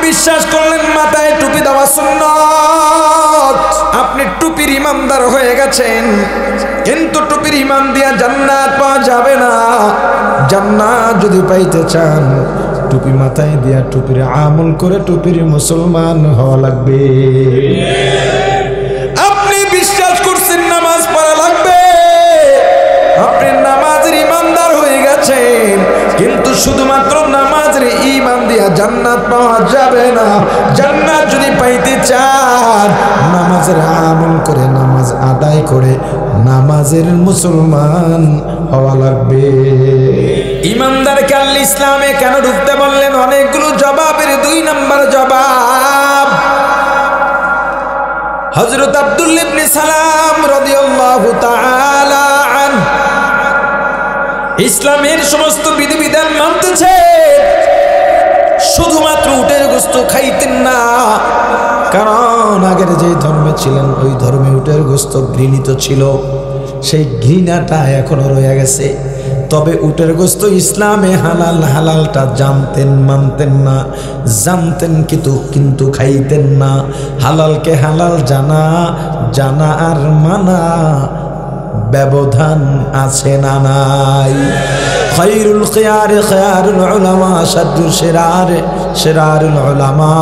বিশ্বাস করলেন মাথায় টুপি দেওয়া সুন্নাত, আপনি টুপির ইমানদার হয়ে গেছেন, কিন্তু টুপির ইমান দিয়া জান্নাত পাওয়া যাবে না। জান্নাত যদি পাইতে চান টুপি মাথায় দিয়া টুপির আমল করে টুপির মুসলমান হওয়া লাগবে। আপনি বিশ্বাস করছেন নামাজ পড়া লাগবে, আপনি নামাজের ইমানদার হয়ে গেছেন, কিন্তু শুধুমাত্র নামাজের ইমান দিয়া জান্নাত পাওয়া যাবে না। জান্নাত যদি পাইতে চান নামাজের আমল করে নামাজ আদায় করে নামাজের মুসলমান হওয়া লাগবে। ইমানদারকে আল্লাহ ইসলামে কেন ঢুকতে বললেন? অনেকগুলো জবাবের 2 নম্বর জবাব, হযরত আব্দুল্লাহ ইবনে সালাম রাদিয়াল্লাহু তাআলা আনহু ইসলামের সমস্ত বিধিবিধান মানতেছে, শুধুমাত্র উটের গোশত খাইতেন না, কারণ আগের যে ধর্মে ছিলেন ওই ধর্মে উটের গোশত ঘৃণিত ছিল, সেই ঘৃণাটা এখনো রয়ে গেছে। তবে উটের গোশত ইসলামে হালাল, হালালটা জানতেন, মানতেন না, জানতেন কিন্তু খাইতেন না। হালালকে হালাল জানা, জানা আর মানা ব্যবধান আছে না নাই? খায়রুল খিয়ার খিয়ারুল উলামা শাদ্দুল শিরার শিরারুল উলামা।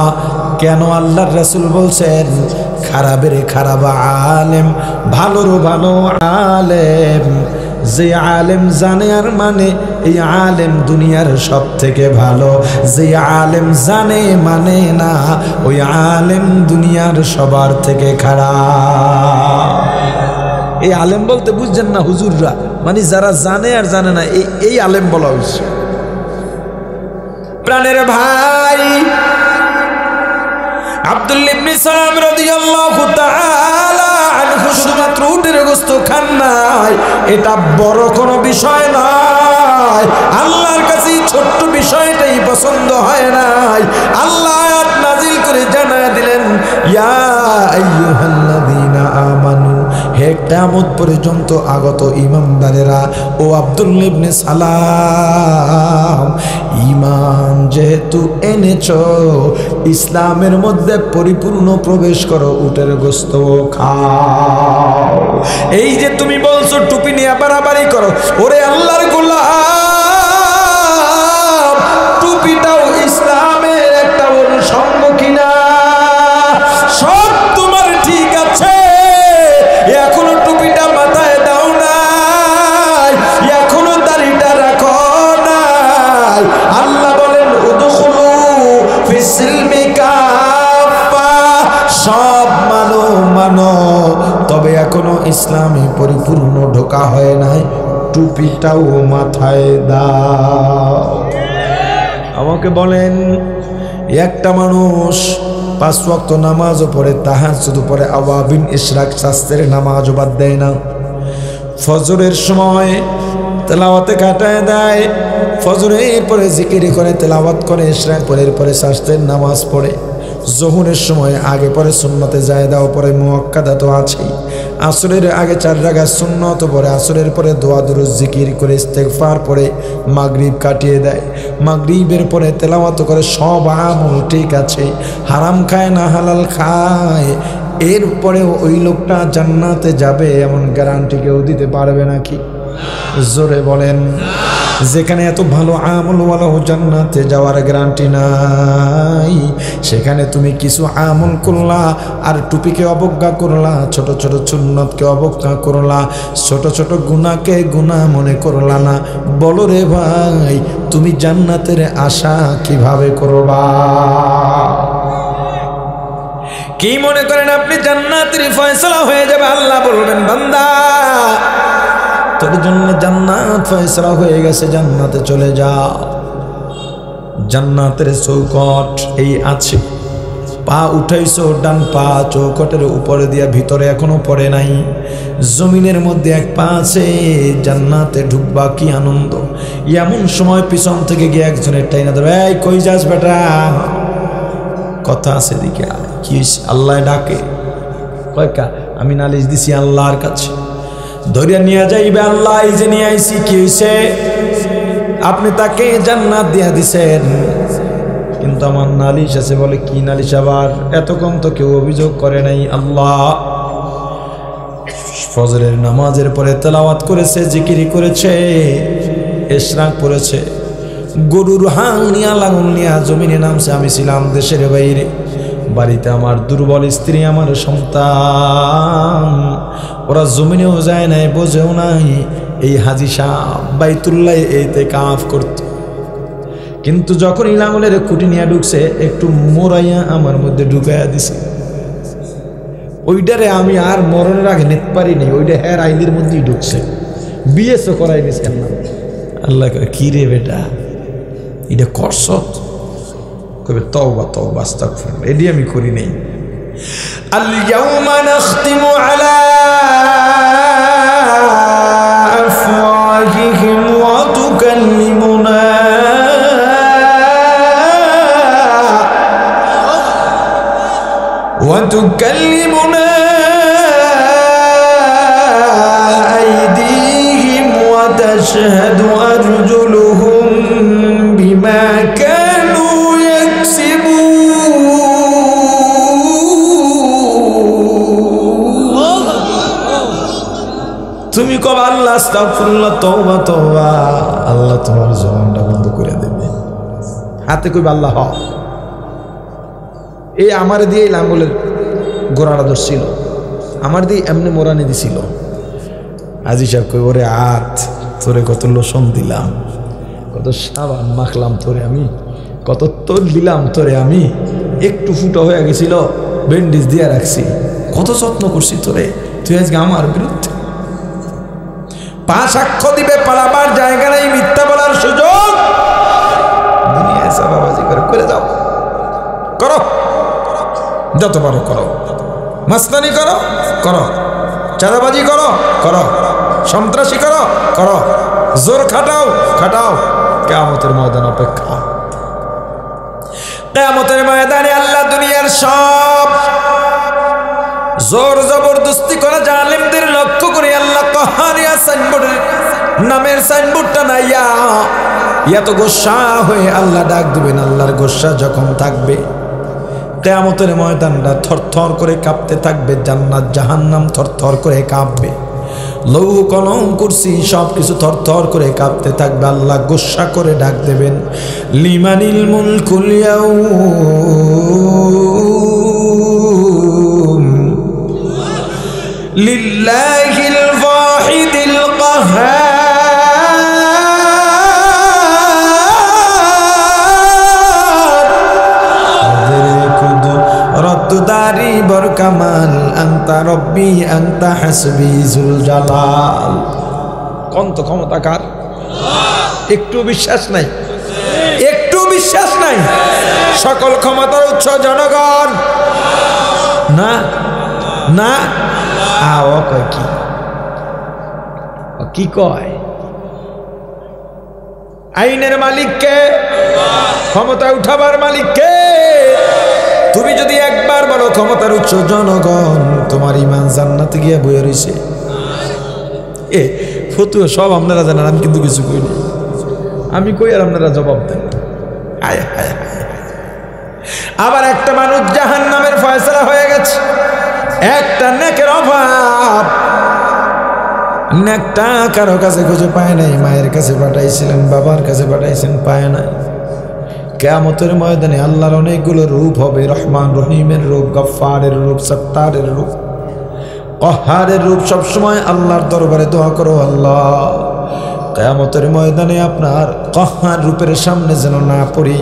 কেন আল্লাহর রাসূল বলছেন খারাপের খারাপ আলেম, ভালোর ভালো আলেম? যে আলেম জানে আর মানে এই আলেম দুনিয়ার সব থেকে ভালো। যে আলেম জানে মানে না ওই আলেম দুনিয়ার সবার থেকে খারাপ। এই আলেম বলতে বুঝছেন না হুজুররা, মানে যারা জানে আর জানে না এই আলেম বলা হয়েছে। প্রাণের ভাই আব্দুল্লাহ ইবনে সালাম রাদিয়াল্লাহু তাআলা আনহু শুধুমাত্র উটের গোশত খান নাই, এটা বড় কোনো বিষয় নয়। আল্লাহর কাছে ছোট্ট বিষয়টাই পছন্দ হয় নাই। আল্লাহ আয়াত নাজিল করে জানায় দিলেন, ইয়া আইয়ুহাল্লাযীনা আমানু, হে কিয়ামত পর্যন্ত আগত ঈমানদারেরা, ও আব্দুল্লাহ ইবনে সালাম, ঈমান যেহেতু এনেছো, ইসলামের মধ্যে পরিপূর্ণ প্রবেশ করো, উটের গোশত খাও। এই যে তুমি বলছো টুপি নিয়ে বাড়াবাড়ি করো, ওরে আল্লাহর গোলাম, টুপিটাও ইসলামের একটা অনুষঙ্গ কিনা? সব তোমার ঠিক আছে, এখনো টুপিটা মাথায় দাও নাই, এখনো দাড়িটা রাখো নাই। আল্লাহ বলেন উদখুলু ফিস-সিলমি কাফা, সব মানো, তবে এখনো ইসলামে পরিপূর্ণ ঢোকা হয় নাই, টুপিটাও মাথায় দাও। আমাকে বলেন, একটা মানুষ 5 ওয়াক্ত নামাজও পড়ে, তাহাজ্জুদ পড়ে, আওয়াবিন ইশরাক শাস্ত্রের নামাজও বাদ দেয় না, ফজরের সময় তেলাওয়াতে কাটায় দেয়, ফজরের পরে জিকির করে, তেলাওয়াত করে, ইশরাক পরে পরে শাস্ত্রের নামাজ পড়ে, জোহরের সময় আগে পরে সুন্নতে জায়েদাও পরে, মুআক্কাদা তো আছেই, আসরের আগে 4 রাকাত সুন্নত পরে, আসরের পরে দোয়া দুরূদ জিকির করে ইস্তেগফার পরে মাগরিব কাটিয়ে দেয়, মাগরিবের পরে তেলাওয়াত করে, সব আমল ঠিক আছে, হারাম খায় না হালাল খায়, এরপরে ওই লোকটা জান্নাতে যাবে এমন গ্যারান্টি কেউ দিতে পারবে নাকি? জোরে বলেন। যেখানে এত ভালো আমলওয়ালা জান্নাতে যাওয়ার গ্যারান্টি নাই, সেখানে তুমি কিছু আমল করলা আর টুপিকে অবজ্ঞা করলা, ছোট ছোট সুন্নতকে অবজ্ঞা করলা, ছোট ছোট গুনাহকে গুনাহ মনে করলা না। বলো রে ভাই, তুমি জান্নাতের আশা কিভাবে করবা? কি মনে করেন আপনি জান্নাতের ফয়সালা হয়ে যাবে? আল্লাহ বলবেন, বান্দা তোর জন্য জান্নাত ফয়সালা হয়ে গেছে, জান্নাতে চলে যাও। জান্নাতের চৌকট এই আছে, পা উঠাইছো, ডান পা চৌকটের উপরে দিয়া ভিতরে এখনো পড়ে নাই, জমিনের মধ্যে এক পা আছে, জান্নাতে ঢুকবা, কি আনন্দ। এমন সময় পিছন থেকে গিয়ে একজনের টাইনা ধরে, এই কই যাস বেটা, কথা আছে দিকে, কি আল্লাহ ডাকে, কয়কা আমি নালিশ দিছি আল্লাহর কাছে, ধরিয়া নিয়ে যাইবে, আল্লাহ এই যে নিয়ে আইছি, কি হয়েছে? আপনি তাকে জান্নাত দিয়া দিছেন, কিন্তু আমার নালিশ আছে। বলে কি নালিশ আবার? এতক্ষণ তো কেউ অভিযোগ করে নাই। আল্লাহ ফজরের নামাজের পরে তেলাওয়াত করেছে, জিকিরি করেছে, ইশরাক পড়েছে, গরুর হাল নিয়া লাঙল নিয়া জমিনে নামছে। আমি ছিলাম দেশের বাইরে, বাড়িতে আমার দুর্বল স্ত্রী, আমার সন্তান, ওরা জমিনেও যায় নাই, বোঝেও নাই। এই হাজি সাহেব বাইতুল্লাহ এইতে কাফ করত, কিন্তু যখনই লাঙলের কুটি নিয়ে ঢুকছে একটু মোরাইয়া আমার মধ্যে ঢুকাইয়া দিছে। ওইটারে আমি আর মরণের আগে নিতে পারি নি, ওইটা হের আইলির মধ্যেই ঢুকছে। বিয়েসও করাই নিছে না। আল্লাহ কয় কি রে বেটা, এটা করছ? কবে তওবা তওবা আস্তাগফিরুল্লাহ, এডি আমি করি নাই। আল ইয়াউমা নাখতিমু আলা আফওয়াহিহিম ওয়া তুকাল্লিমুনা وتكلمنا أيديهم وتشهد أرجلهم بما كانوا يكسبون তুমি কবে আল্লাহ আস্তাগফিরুল্লাহ তওবা তওবা, আল্লাহ তোমার জবানটা বন্ধ করে দেবে। হাতে কইবা আল্লাহ হ। এই আমার দিয়ে লাঙ্গলের গোড়াটা ধরছিল, আমার দিয়ে এমনি মোরানি দিছিল। আজি সাহেব কই ওরে হাত তোরে কত লোশন দিলাম, কত সাবান মাখলাম তোরে আমি, কত তোল দিলাম তোরে আমি, একটু ফুটো হয়ে গেছিল ব্যান্ডেজ দিয়ে রাখছি, কত যত্ন করছি তোরে, তুই আজকে আমার বিরুদ্ধে। পা সাক্ষ্য দিবে, পালাবার জায়গা নাই, মিথ্যা বলার সুযোগ দুনিয়ায় সাবাবাজি করে যাও, করো যত পারো করো, মাস্তানি করো করো, চাঁদাবাজি করো করো, সন্ত্রাসী করো করো, জোর খাটাও খাটাও, কিয়ামতের ময়দান অপেক্ষা। কিয়ামতের ময়দানে আল্লাহ দুনিয়ার সব জোর জবরদস্তি করা জালিমদের লক্ষ্য করে আল্লাহ কাহারিয়া সাইনবোর্ডের নামের সাইনবোর্ডটা নাইয়া এত গোসা হয়ে আল্লাহ ডাক দিবেন। আল্লাহর গোসা যখন থাকবে, কিয়ামতের ময়দানটা থরথর করে কাঁপতে থাকবে, জান্নাত জাহান্নাম থরথর করে কাঁপবে, লৌহ কলম কুরসি সব কিছু থরথর করে কাঁপতে থাকবে। আল্লাহ গোসা করে ডাক দেবেন, লিমানিল মুলকুল ইয়াউম লিল্লাহিল ওয়াহিদিল কাহ্হার রদ্দুদারি বরকামাল আনতা রব্বি আনতা হাসবি জুল জালাল। কত ক্ষমতাকার, একটু বিশ্বাস নাই, একটু বিশ্বাস নাই। সকল ক্ষমতার উৎস জনগণ না না। ও কয় কি, কি কয়? আইনের মালিক কে? ক্ষমতা উঠাবার মালিক কে? তুমি যদি একবার বলো ক্ষমতার উৎস জনগণ, তোমার ইমান জান্নাতে গিয়ে বয়ে রইছে। এ ফতুয়া সব আপনারা জানেন, আমি কিন্তু কিছু কই না, আমি কই আর আপনারা জবাব দেন। আবার একটা মানুষ জাহান্নামের ফয়সালা হয়ে গেছে, একটা নেকের অভাব, নেকটা কারো কাছে খুঁজে পায় নাই, মায়ের কাছে পাঠাইছিলেন, বাবার কাছে পাঠাইছেন, পায় নাই। কিয়ামতের ময়দানে আল্লাহর অনেকগুলো রূপ হবে, রহমান রহিমের রূপ, গফফারের রূপ, সত্তারের রূপ, কহারের রূপ। সবসময় আল্লাহর দরবারে দোয়া করো, আল্লাহ কিয়ামতের ময়দানে আপনার কহার রূপের সামনে যেন না পড়ি।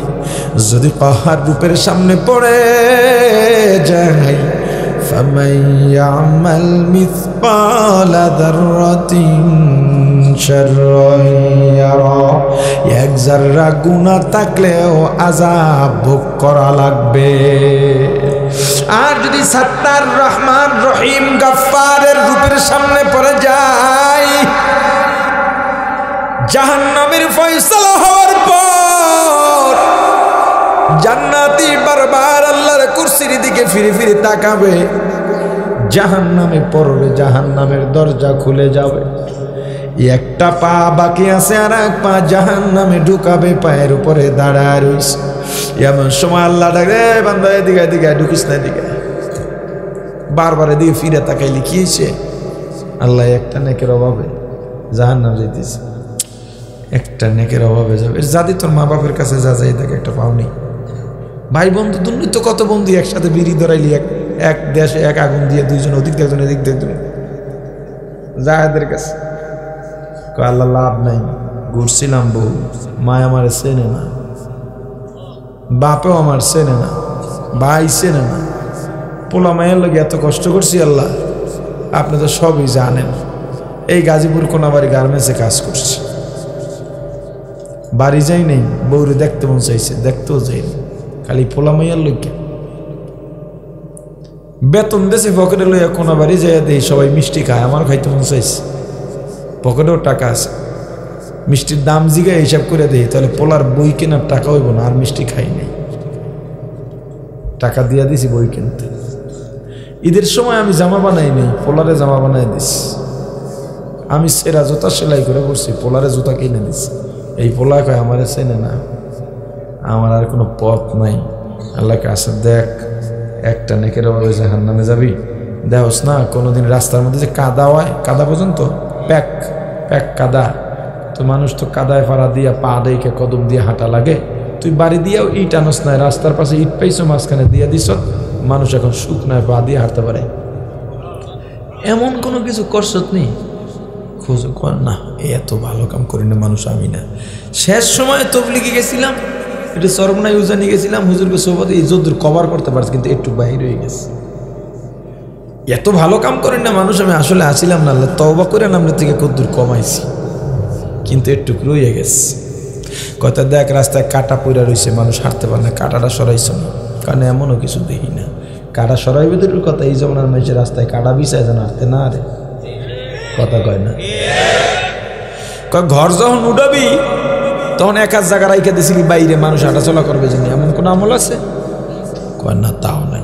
যদি কহার রূপের সামনে পড়ে যাই, ফামান ইয়ামাল মিসকালা যাররাতিন শাররান ইয়ারা, এক যারা গুনাহ থাকলেও আযাব ভোগ করা লাগবে। আর যদি সত্তার, রহমান, রহিম, গফফারের রূপের সামনে পড়ে যায়, জাহান্নামের ফয়সালা হওয়ার পর জান্নাতি বারবার আল্লাহর কুরসির দিকে ফিরে ফিরে তাকাবে, জাহান্নামে পড়বে, জাহান্নামের দরজা খুলে যাবে। একটা পা বাকি আছে, আর এক পা জাহান্নামে ঢুকাবে, পায়ের উপরে দাঁড়ায় রইছে। এমন সময় আল্লাহ ডাকে, বান্দা এদিকে এদিকে ঢুকিস না, এদিকে। বারবার এদিকে ফিরে তাকাই লিখিয়েছে, আল্লাহ একটা নেকের অভাবে জাহান্নাম যাইতেছে, একটা নেকের অভাবে যাবে। যাদি তোর মা বাপের কাছে যা যাই দেখে একটা পাওনি, ভাই বন্ধু দুর্নীতি তো কত বন্ধু একসাথে বিড়ি ধরাইলি, এক দেশে এক আগুন দিয়ে দুইজন ওদিক দেখজন এদিক দেখজন, যা এদের কাছে। আল্লাহ লাভ নাই, ঘুরছিলাম বহু, মায় আমার চেনে না, বাপেও আমার চেনে না, ভাই চেনে না, পোলা মায়ের লোক এত কষ্ট করছি আল্লাহ, আপনি তো সবই জানেন। এই গাজীপুর কোনাবাড়ি গার্মেন্টসে কাজ করছি, বাড়ি যাই নেই, বউরে দেখতে মন চাইছে, দেখতেও যাইনি, খালি পোলা মাইয়ার লোক। বেতন দেশে পকেটে লইয়া কোনাবাড়ি যাইয়া দেই, সবাই মিষ্টি খায়, আমার খাইতে মন চাইছে, পকেটেও টাকা আছে, মিষ্টির দাম জিগায় হিসাব করে দেই, তাহলে পোলার বই কেনার টাকা হইব না, আর মিষ্টি খাই নাই, টাকা দিয়া দিছি বই কিনতে। ঈদের সময় আমি জামা বানাই নেই, পোলারে জামা বানাই দিছি, আমি সেরা জুতা সেলাই করে করছি, পোলারে জুতা কিনে দিছি। এই পোলা কয় আমারে চেনে না, আমার আর কোনো পথ নাই। আল্লাহকে আসে, দেখ একটা নেকের অভাবে জাহান্নামে যাবি, দেখোস না কোনোদিন রাস্তার মধ্যে যে কাদা হয়, কাদা পর্যন্ত প্যাক প্যাক কাদা, তো মানুষ তো কাদায় পাড়া দিয়া পা দেইকে কদম দিয়ে হাঁটা লাগে, তুই বাড়ি দিয়েও ইট আনস নাই, রাস্তার পাশে ইট পাইছো মাঝখানে দিয়া দিস, মানুষ এখন শুকনায় পা দিয়ে হাঁটতে পারে। এমন কোনো কিছু করছত নেই, খোঁজ কর না, এত ভালো কাম করি না মানুষ আমি না। শেষ সময় তবলিগে গেছিলাম, এটা চরমনায় উজানি গেছিলাম, হুজুরকে সোবতে এই যদ্দুর কভার করতে পারছি, কিন্তু একটু বাহির হয়ে গেছে। এত ভালো কাম করেন না মানুষ আমি আসলে আসিলাম না, আল্লাহ তওবা করে আমরা থেকে কদ্দুর কমাইছি, কিন্তু একটু রয়ে গেছে। কথা দেখ রাস্তায় কাটা পইরা রয়েছে, মানুষ হাঁটতে পারে না, কাটাটা সরাইছ না, কারণ এমনও কিছু দেখি না। কাটা সরাইবে দূরের কথা, এই জমানার মানুষের রাস্তায় কাটা বিছায় যেন হাঁটতে না রে, কথা কয় না। ঘর যখন উঠাবি তখন এক হাত জায়গা রাইখা দিছিলি বাইরে, মানুষ হাঁটাচলা করবে জানি, এমন কোন আমল আছে? কয় না, তাও নাই।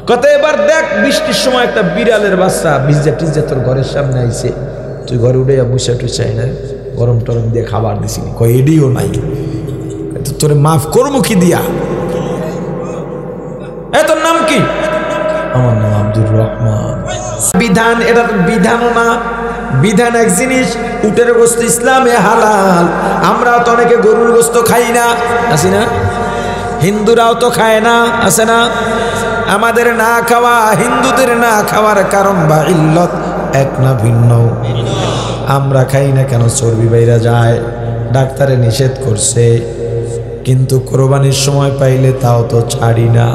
কথা এবার দেখ বৃষ্টির সময় একটা বিড়ালের বাচ্চা ভিজা টিজা তোর ঘরের সামনে আইছে, তুই ঘরে উঠে বুসা টুসাই না, গরম টরম দিয়ে খাবার দিছিলি, কয় এডিও নাই, তোরে মাফ করবো কি দিয়া? তোর নাম কি? আমার নাম আব্দুর রহমান। বিধান, এটা তো বিধানও না, বিধান এক জিনিস, উটের গোস্ত ইসলামে হালাল। আমরা তো অনেকে গরুর গোস্ত খাই না, আছে না? হিন্দুরাও তো খায় না, আছে না? আমাদের না খাওয়া, হিন্দুদের না খাওয়ার কারণ বা ইল্লত এক না ভিন্ন? আমরা খাই না কেন? চর্বি বাইরা যায়, ডাক্তারে নিষেধ করছে, কিন্তু কোরবানির সময় পাইলে তাও তো ছাড়ি না।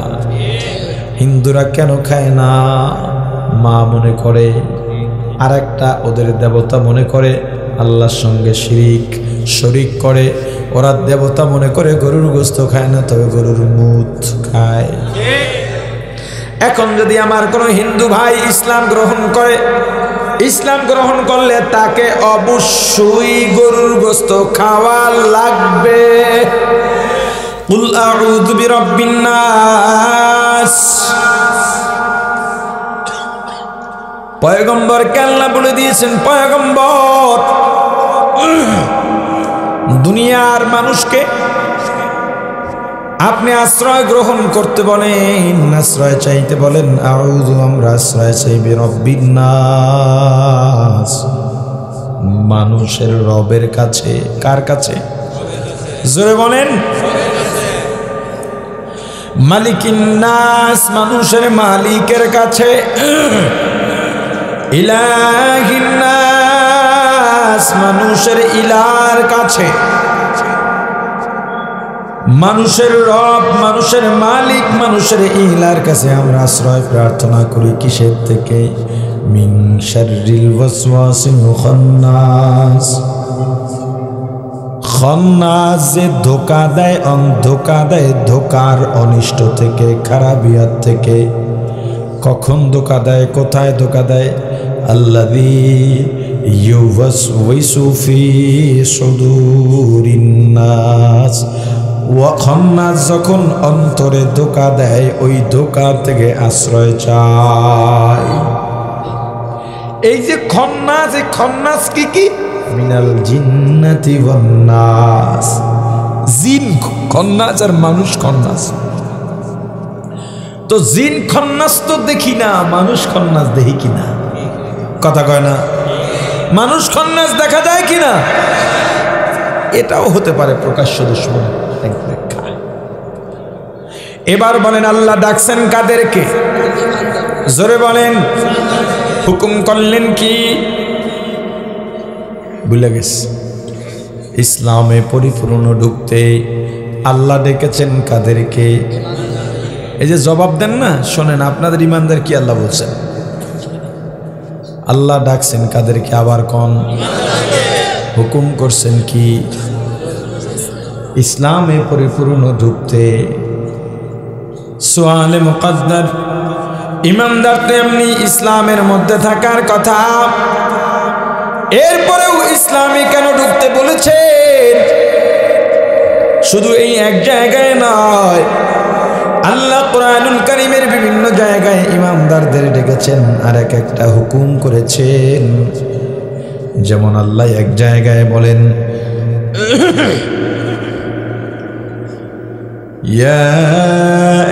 হিন্দুরা কেন খায় না? মা মনে করে, আর একটা ওদের দেবতা মনে করে, আল্লাহর সঙ্গে শরিক করে, ওরা দেবতা মনে করে গরুর গোস্ত খায় না, তবে গরুর মুত খায়। এখন যদি আমার কোনো হিন্দু ভাই ইসলাম গ্রহণ করে, ইসলাম গ্রহণ করলে তাকে অবশ্যই গরুর গোস্ত খাওয়া লাগবে। কুল আউযু বিরাব্বিন নাস, পয়গম্বরকে আল্লাহ বলে দিয়েছেন, পয়গম্বর দুনিয়ার মানুষকে আপনি আশ্রয় গ্রহণ করতে বলেন, আশ্রয় চাইতে বলেন, আউযু, আমরা আশ্রয় চাই বিরাব্বিন নাস, মানুষের রবের কাছে। কার কাছে? জোরে বলেন। মালিকিন নাস, মানুষের মালিকের কাছে। ইলাহিন নাস, মানুষের ইলার কাছে। মানুষের রব, মানুষের মালিক, মানুষের ইলার কাছে আমরা আশ্রয় প্রার্থনা করি। কিসের থেকে? মিন শাররিল ওয়াসওয়াসিল খান্নাস, খান্নাস যে ধোঁকা দেয়, ধোঁকার অনিষ্ট থেকে, খারাপিয়াত থেকে। কখন ধোঁকা দেয়, কোথায় ধোঁকা দেয়? আল্লাযী ইউওয়াসওয়িসু ফি সুদুরিন নাস, খান্নাস যখন অন্তরে ধোঁকা দেয়, ওই ধোঁকা থেকে আশ্রয় চাই। এই যে খন্নাস, এই খন্নাস কি কি? মিনাল জিন্নাতি ওয়ান নাস। জিন খন্নাস আর মানুষ খন্নাস। তো জিন খন্নাস তো দেখি না, মানুষ খন্নাস দেখি কিনা? কথা কয় না? মানুষ খন্নাস দেখা যায় কিনা? এটাও হতে পারে প্রকাশ্য দুশমন। এবার বলেন আল্লাহ ডাকছেন কাদেরকে? জোরে বলেন। হুকুম করলেন কি? ভুলে গেছে। ইসলামে পরিপূর্ণ ঢুকতে আল্লাহ ডেকেছেন কাদেরকে? এই যে জবাব দেন না, শোনেন আপনাদের ইমানদার কি আল্লাহ বলছেন? আল্লাহ ডাকছেন কাদেরকে? আবার কোন হুকুম করছেন কি? ইসলামে পরিপূর্ণ ঢুকতে। সুআলে মুকাদ্দার, ইমানদার তো এমনি ইসলামের মধ্যে থাকার কথা, এরপরেও ইসলামে কেন ঢুকতে বলেছেন? শুধু এই এক জায়গায় নয়, আল্লাহ কুরআনুল কারীমের বিভিন্ন জায়গায় ইমানদারদের ডেকেছেন আর এক একটা হুকুম করেছেন। যেমন আল্লাহ এক জায়গায় বলেন, ইয়া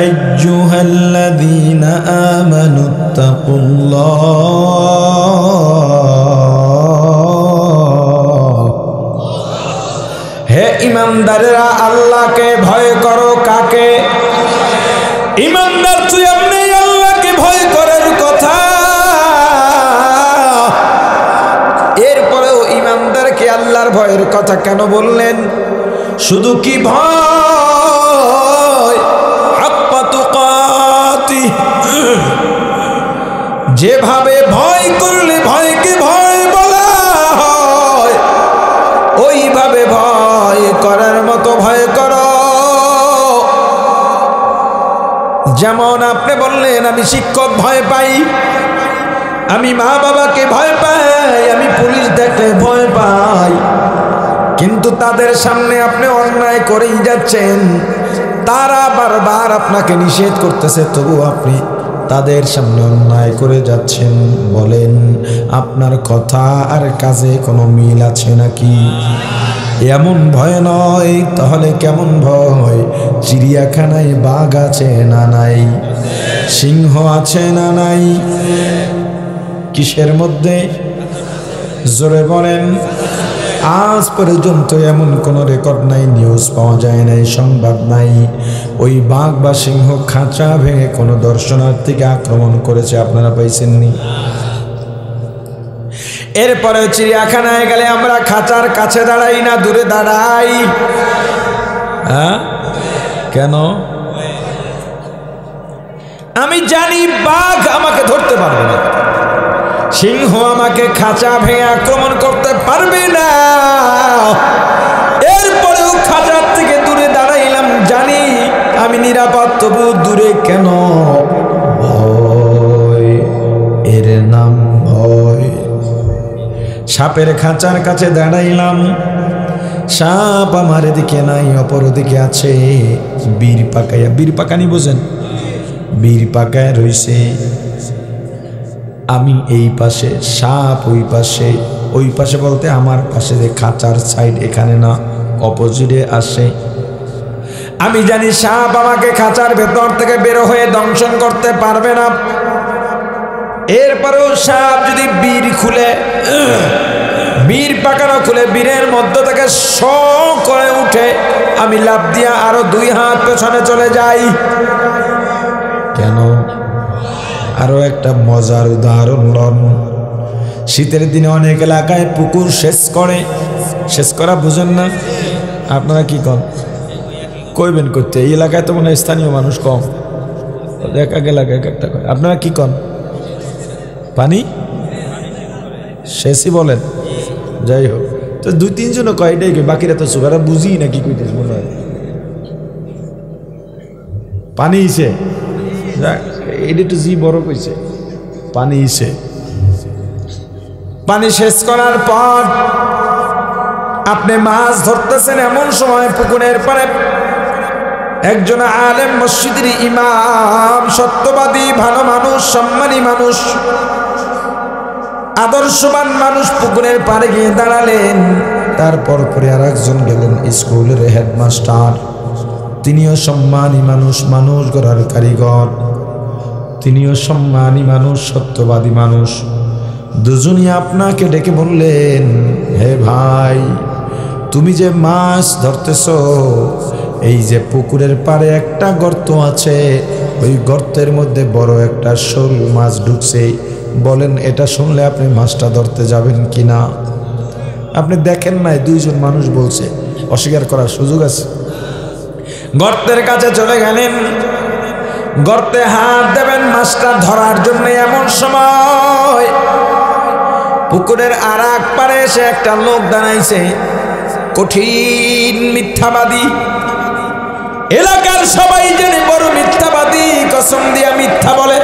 আইয়ুহাল্লাযীনা আমানুত্তাকুল্লাহ, হে ইমানদারেরা আল্লাহকে ভয় করো। কাকে? ইমানদার তুই আপনি আল্লাহকে ভয় করার কথা। এরপরেও ইমানদারকে আল্লাহর ভয়ের কথা কেন বললেন? শুধু কি ভয়? হাক্কা তুকাতি, যেভাবে ভয় করলে ভয়কে ভয় বলা হয়, ওইভাবে ভয় করার মতো ভয় করো। যেমন আপনি বললেন আমি শিক্ষক ভয় পাই, আমি মা বাবাকে ভয় পাই, আমি পুলিশ দেখলে ভয় পাই, কিন্তু তাদের সামনে আপনি অন্যায় করেই যাচ্ছেন। তারা বারবার আপনাকে নিষেধ করতেছে, তবু আপনি তাদের সামনে অন্যায় করে যাচ্ছেন। বলেন আপনার কথা আর কাজে কোনো মিল আছে নাকি? এমন ভয় নয়। তাহলে কেমন ভয়? চিড়িয়াখানায় বাঘ আছে না নাই? সিংহ আছে না নাই? কিসের মধ্যে? জোরে বলেন। আজ পর্যন্ত এমন কোনো রেকর্ড নাই, নিউজ পাওয়া যায় নাই, সংবাদ নাই ওই বাঘ বা সিংহ খাঁচা ভেঙে কোনো দর্শনার্থীকে আক্রমণ করেছে। আপনারা পাইছেননি? এরপরে চিড়িয়াখানায় গেলে আমরা খাঁচার কাছে দাঁড়াই না, দূরে দাঁড়াই? হ্যাঁ, কেন? আমি জানি বাঘ আমাকে ধরতে পারবে না, সিংহ আমাকে খাঁচা ভেঙে আক্রমণ করতে পারবে না। এরপরেও খাঁচার থেকে দূরে দাঁড়াইলাম, জানি আমি নিরাপদ, তবু দূরে কেন? ভয়, এর নাম ভয়। সাপের খাঁচার কাছে দাঁড়াইলাম, সাপ আমার দিকে নাই, অপর দিকে আছে। বীর পাকাইয়া, বীর পাকানি বোঝেন? বীর পাকায় রইছে। আমি এই পাশে, সাপ ওই পাশে। ওই পাশে বলতে আমার পাশে, যে খাঁচার সাইড, এখানে না, অপোজিটে আসে। আমি জানি সাপ আমাকে খাঁচার ভেতর থেকে বের হয়ে দংশন করতে পারবে না। এরপরেও সাপ যদি বীর খুলে, বীর পাকানো খুলে বীরের মধ্য থেকে শ করে উঠে, আমি লাফ দিয়া আরো 2 হাত পেছনে চলে যাই। কেন? আরো একটা মজার উদাহরণ লন। শীতের দিনে অনেক এলাকায় পুকুর সেচ করে। সেচ করা বুঝেন না? আপনারা কি কন? কইবেন করতে? এই এলাকায় তো মনে হয় স্থানীয় মানুষ কম, এক এক এলাকায় এক একটা কয়। আপনারা কি কন? পানি সেচই বলেন। যাই হোক, তো 2-3 জন কয়, এটাই কই, বাকিরা তো সুগারা বুঝি না কি কইতেছ মনে হয়। পানি ইসে, এটা তো জি বড় কইছে, পানি ইসে। পানি শেষ করার পর আপনি মাছ ধরতেছেন, এমন সময় পুকুরের পারে একজন আলেম, মসজিদের ইমাম, সত্যবাদী, ভালো মানুষ, সম্মানী মানুষ, আদর্শবান মানুষ পুকুরের পাড়ে গিয়ে দাঁড়ালেন। তারপর পরে আর একজন গেলেন স্কুলের হেডমাস্টার, তিনিও সম্মানী মানুষ, মানুষ গড়ার কারিগর, তিনিও সম্মানী মানুষ, সত্যবাদী মানুষ। দুজনই আপনাকে ডেকে বললেন, হে ভাই, তুমি যে মাছ ধরতেছ, এই যে পুকুরের পাড়ে একটা গর্ত আছে, ওই গর্তের মধ্যে বড় একটা শোল মাছ ঢুকছে, বলেন এটা শুনলে আপনি মাছটা ধরতে যাবেন কিনা? আপনি দেখেন নাই, দুইজন মানুষ বলছে, অস্বীকার করার সুযোগ আছে? গর্তের কাছে চলে গেলেন, গর্তে হাত দেবেন মাছটা ধরার জন্য। এমন সময় পুকুরের আর এক পারে এসে একটা লোক দাঁড়াইছে, কঠিন মিথ্যাবাদী। এলাকার সবাই জানে বড় মিথ্যাবাদী, কসম দিয়া মিথ্যা বলে।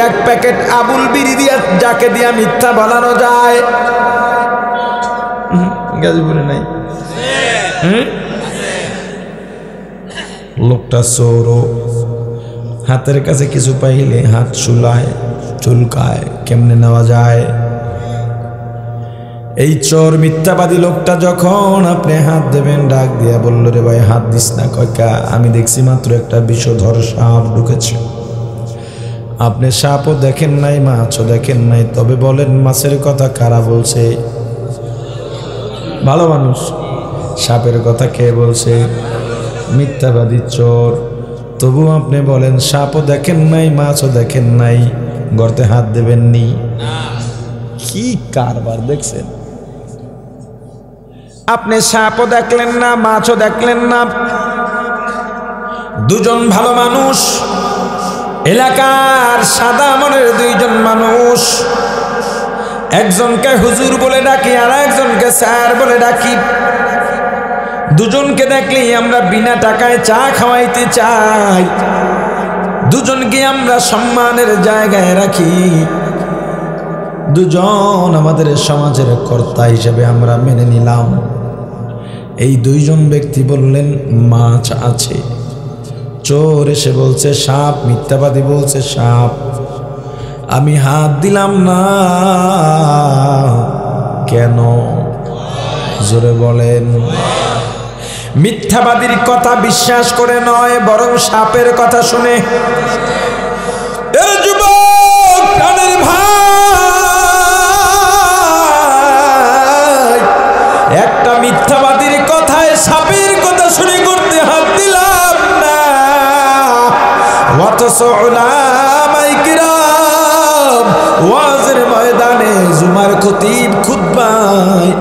এক প্যাকেট আবুল বিড়ি দিয়া যাকে দিয়া মিথ্যা বলানো যায়। গাজীপুরে নাই? লোকটা চোরও, হাতের কাছে কিছু পাইলে হাত চুলকায়, কেমনে নেওয়া যায়? এই চোর মিথ্যাবাদী লোকটা যখন আপনি হাত দেবেন, ডাক দিয়া বলল, রে ভাই হাত দিস না। কয়কা, আমি দেখছি মাত্র একটা বিষধর সাপ ঢুকেছে। আপনি সাপও দেখেন নাই, মাছও দেখেন নাই, তবে বলেন মাছের কথা কারা বলছে? ভালো মানুষ। সাপের কথা কে বলছে? মিথ্যাবাদী চোর। তবু আপনি বলেন সাপও দেখেন নাই, মাছও দেখেন নাই, গর্তে হাত দেবেননি। কি কারবার দেখছেন? আপনি সাপও দেখলেন না, মাছও দেখলেন না। দুজন ভালো মানুষ, এলাকার সাদা মনের দুইজন মানুষ, একজনকে হুজুর বলে ডাকি আর একজনকে স্যার বলে ডাকি। দুজনকে দেখলেই আমরা বিনা টাকায় চা খাওয়াইতে চাই, দুজনকে আমরা সম্মানের জায়গায় রাখি, দুজন আমাদের সমাজের কর্তা হিসেবে আমরা মেনে নিলাম। এই দুইজন ব্যক্তি বললেন মাছ আছে, চোর এসে বলছে সাপ, মিথ্যাবাদী বলছে সাপ। আমি হাত দিলাম না কেন? জোরে বলেন। মিথ্যাবাদীর কথা বিশ্বাস করে নয়, বরং সাপের কথা শুনে। এর যুবক প্রাণের ভাই, একটা মিথ্যাবাদীর কথায় সাপের কথা শুনে করতে হাত দিলাম না, অথচ উলামায়ে কিরাম ওয়াজের ময়দানে, জুমার খতিব খুতবায়,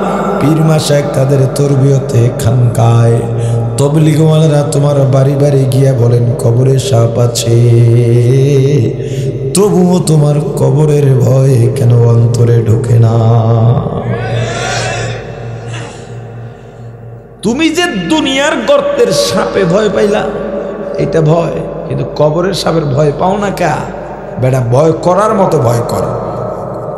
পীর মাশায়েখ তাদের তরবিয়তে খানকায়, তবলিগওয়ালারা তোমার বাড়ি বাড়ি গিয়া বলেন কবরে সাপ আছে, তবুও তোমার কবরের ভয় কেন অন্তরে ঢোকে না? তুমি যে দুনিয়ার গর্তের সাপে ভয় পাইলা, এটা ভয়, কিন্তু কবরের সাপের ভয় পাও না কা? বেটা ভয় করার মতো ভয় কর।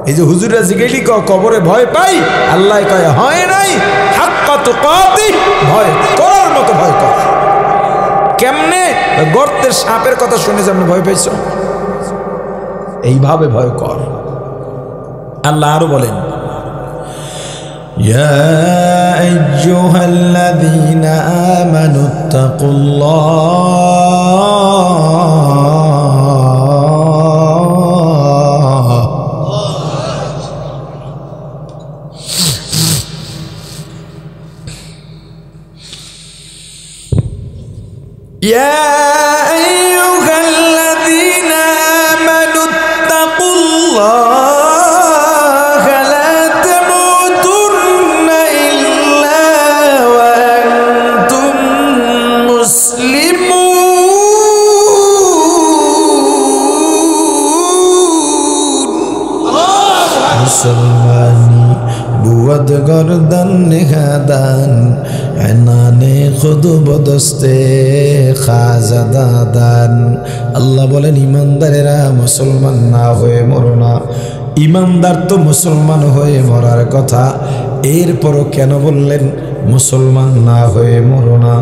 এই যে হুজুরা জিগেলি কবরে ভয় পাই, আল্লাহ কয় হয় নাই, হাক্কা তুকাতি, ভয় করার মতো ভয় কর। কেমনে? গর্তের সাপের কথা শুনে যেমন ভয় পাইছ, এইভাবে ভয় কর। আল্লাহ আরো বলেন, ইয়া আইয়ুহাল্লাযীনা আমানুত্তাকুল্লাহ ইয়া আইয়ুহাল্লাযীনা আমানুত্তাকুল্লাহ লা তামুতুন্না ইল্লা ওয়া আনতুম মুসলিমুন। মুসলমানি বুয়াদ গরদান নিহাদান, এনানে খুদ বদস্তে খাজাদাদান। আল্লাহ বলেন ইমানদারেরা মুসলমান না হয়ে মরো না। ইমানদার তো মুসলমান হয়ে মরার কথা, এরপরও কেন বললেন মুসলমান না হয়ে মরো না।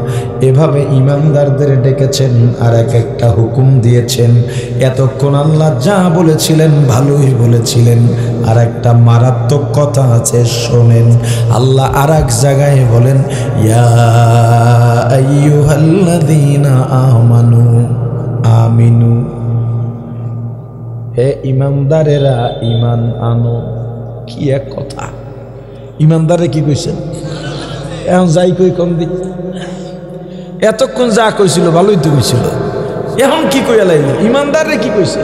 এভাবে ইমানদারদের ডেকেছেন আর এক একটা হুকুম দিয়েছেন। এতক্ষণ আল্লাহ যা বলেছিলেন ভালোই বলেছিলেন, আর একটা মারাত্মক কথা আছে শোনেন। আল্লাহ আর এক জায়গায় বলেন, ইয়া আইয়ুহাল্লাযীনা আমানু আমিনু, হে ইমানদারেরা ইমান আনো। কি এক কথা! ইমানদারে কি কইছেন? এখন যাই কই কম দিক, এতক্ষণ যা কইছিল ভালোই তো কইছিল, এখন কি কইয়া লাইল? ইমানদারে কি কইছে?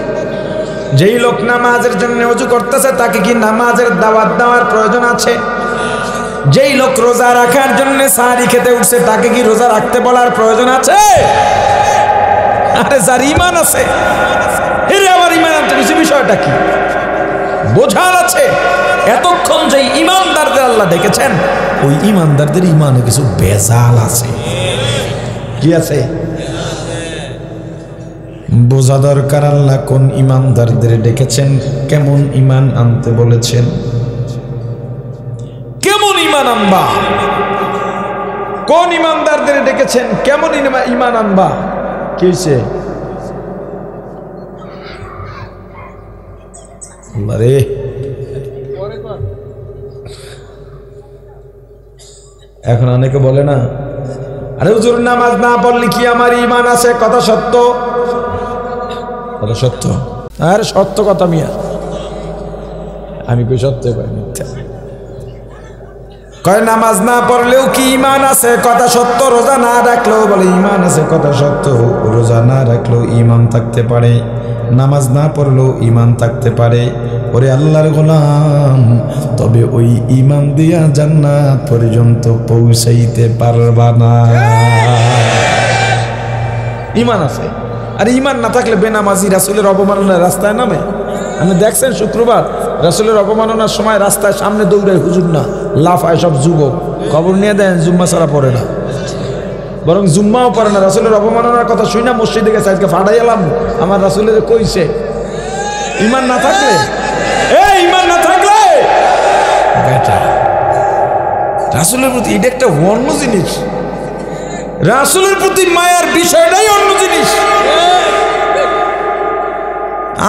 যেই লোক নামাজের জন্য ওযু করতেছে তাকে কি নামাজের দাওয়াত দেওয়ার প্রয়োজন আছে? যেই লোক রোজা রাখার জন্য সাহারি খেতে উঠছে তাকে কি রোজা রাখতে বলার প্রয়োজন আছে? আরে যার ইমান আছে, এরে আমার ইমান আনতে বেশি, বিষয়টা কি বোঝার আছে? এতক্ষণ যে ইমানদারদের আল্লাহ ডেকেছেন, ওই ইমানদারদের ইমানে কিছু বেজাল আছে। কি আছে? বোঝা দরকার আল্লাহ কোন ইমানদারদের ডেকেছেন, কেমন ইমান আনতে বলেছেন। কেমন ইমান আনবা? কোন ইমানদারদের ডেকেছেন, কেমন ইমান আনবা? কি হয়েছে? আরে এখন অনেকে বলে না, আরে হুজুর নামাজ না পড়লে কি আমার ইমান আছে? কথা সত্য, কথা সত্য। আর সত্য কথা মিয়া, আমি কই সত্য কই মিথ্যা? কয় নামাজ না পড়লেও কি ইমান আছে? কথা সত্য। রোজা না রাখলেও বলে ইমান আছে, কথা সত্য। রোজা না রাখলেও ইমান থাকতে পারে, নামাজ না পড়লেও ইমান থাকতে পারে। ওরে আল্লাহর গোলাম, তবে ওই ইমান দিয়া জান্নাত পর্যন্ত পৌঁছাইতে পারবা না। ইমান আছে, আর ইমান না থাকলে বেনামাজি রাসূলের অবমাননার রাস্তায় নামে। আপনি দেখছেন শুক্রবার রাসূলের অবমাননার সময় রাস্তায় সামনে দৌড়ায় হুজুর না, লাফায় সব যুবক। খবর নিয়ে দেন জুম্মা ছাড়া পড়ে না, বরং জুম্মাও পড়ে না। রাসূলের অবমাননার কথা শুই না মসজিদে গেছে, আজকে ফাটাই এলাম আমার রাসূলের কইছে। ইমান না থাকলে, ইমান না থাকলে বেটা রাসূলের প্রতি এটা একটা অন্য জিনিস। রাসূলের প্রতি মায়ার বিষয়টাই অন্য জিনিস।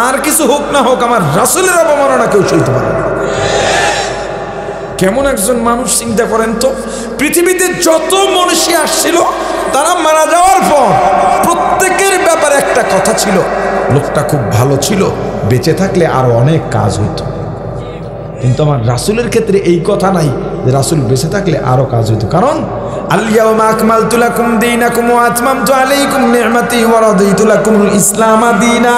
আর কিছু হোক না হোক, আমার রাসূলের অবমাননা কেউ সইতে পারে না। কেমন একজন মানুষ চিন্তা করেন তো, পৃথিবীতে যত মনীষী আসছিল তারা মারা যাওয়ার পর প্রত্যেকের ব্যাপারে একটা কথা ছিল, লোকটা খুব ভালো ছিল, বেঁচে থাকলে আরো অনেক কাজ হইতো। কিন্তু আমার রাসূলের ক্ষেত্রে এই কথা নাই যে রাসূল বেঁচে থাকলে আরো কাজ হইতো। কারণ আল-ইয়াওমা আকমালতু লাকুম দীনাকুম ওয়া আতমামতু আলাইকুম নি'মাতি ওয়া রাদিতু লাকুমুল ইসলাম দীনা।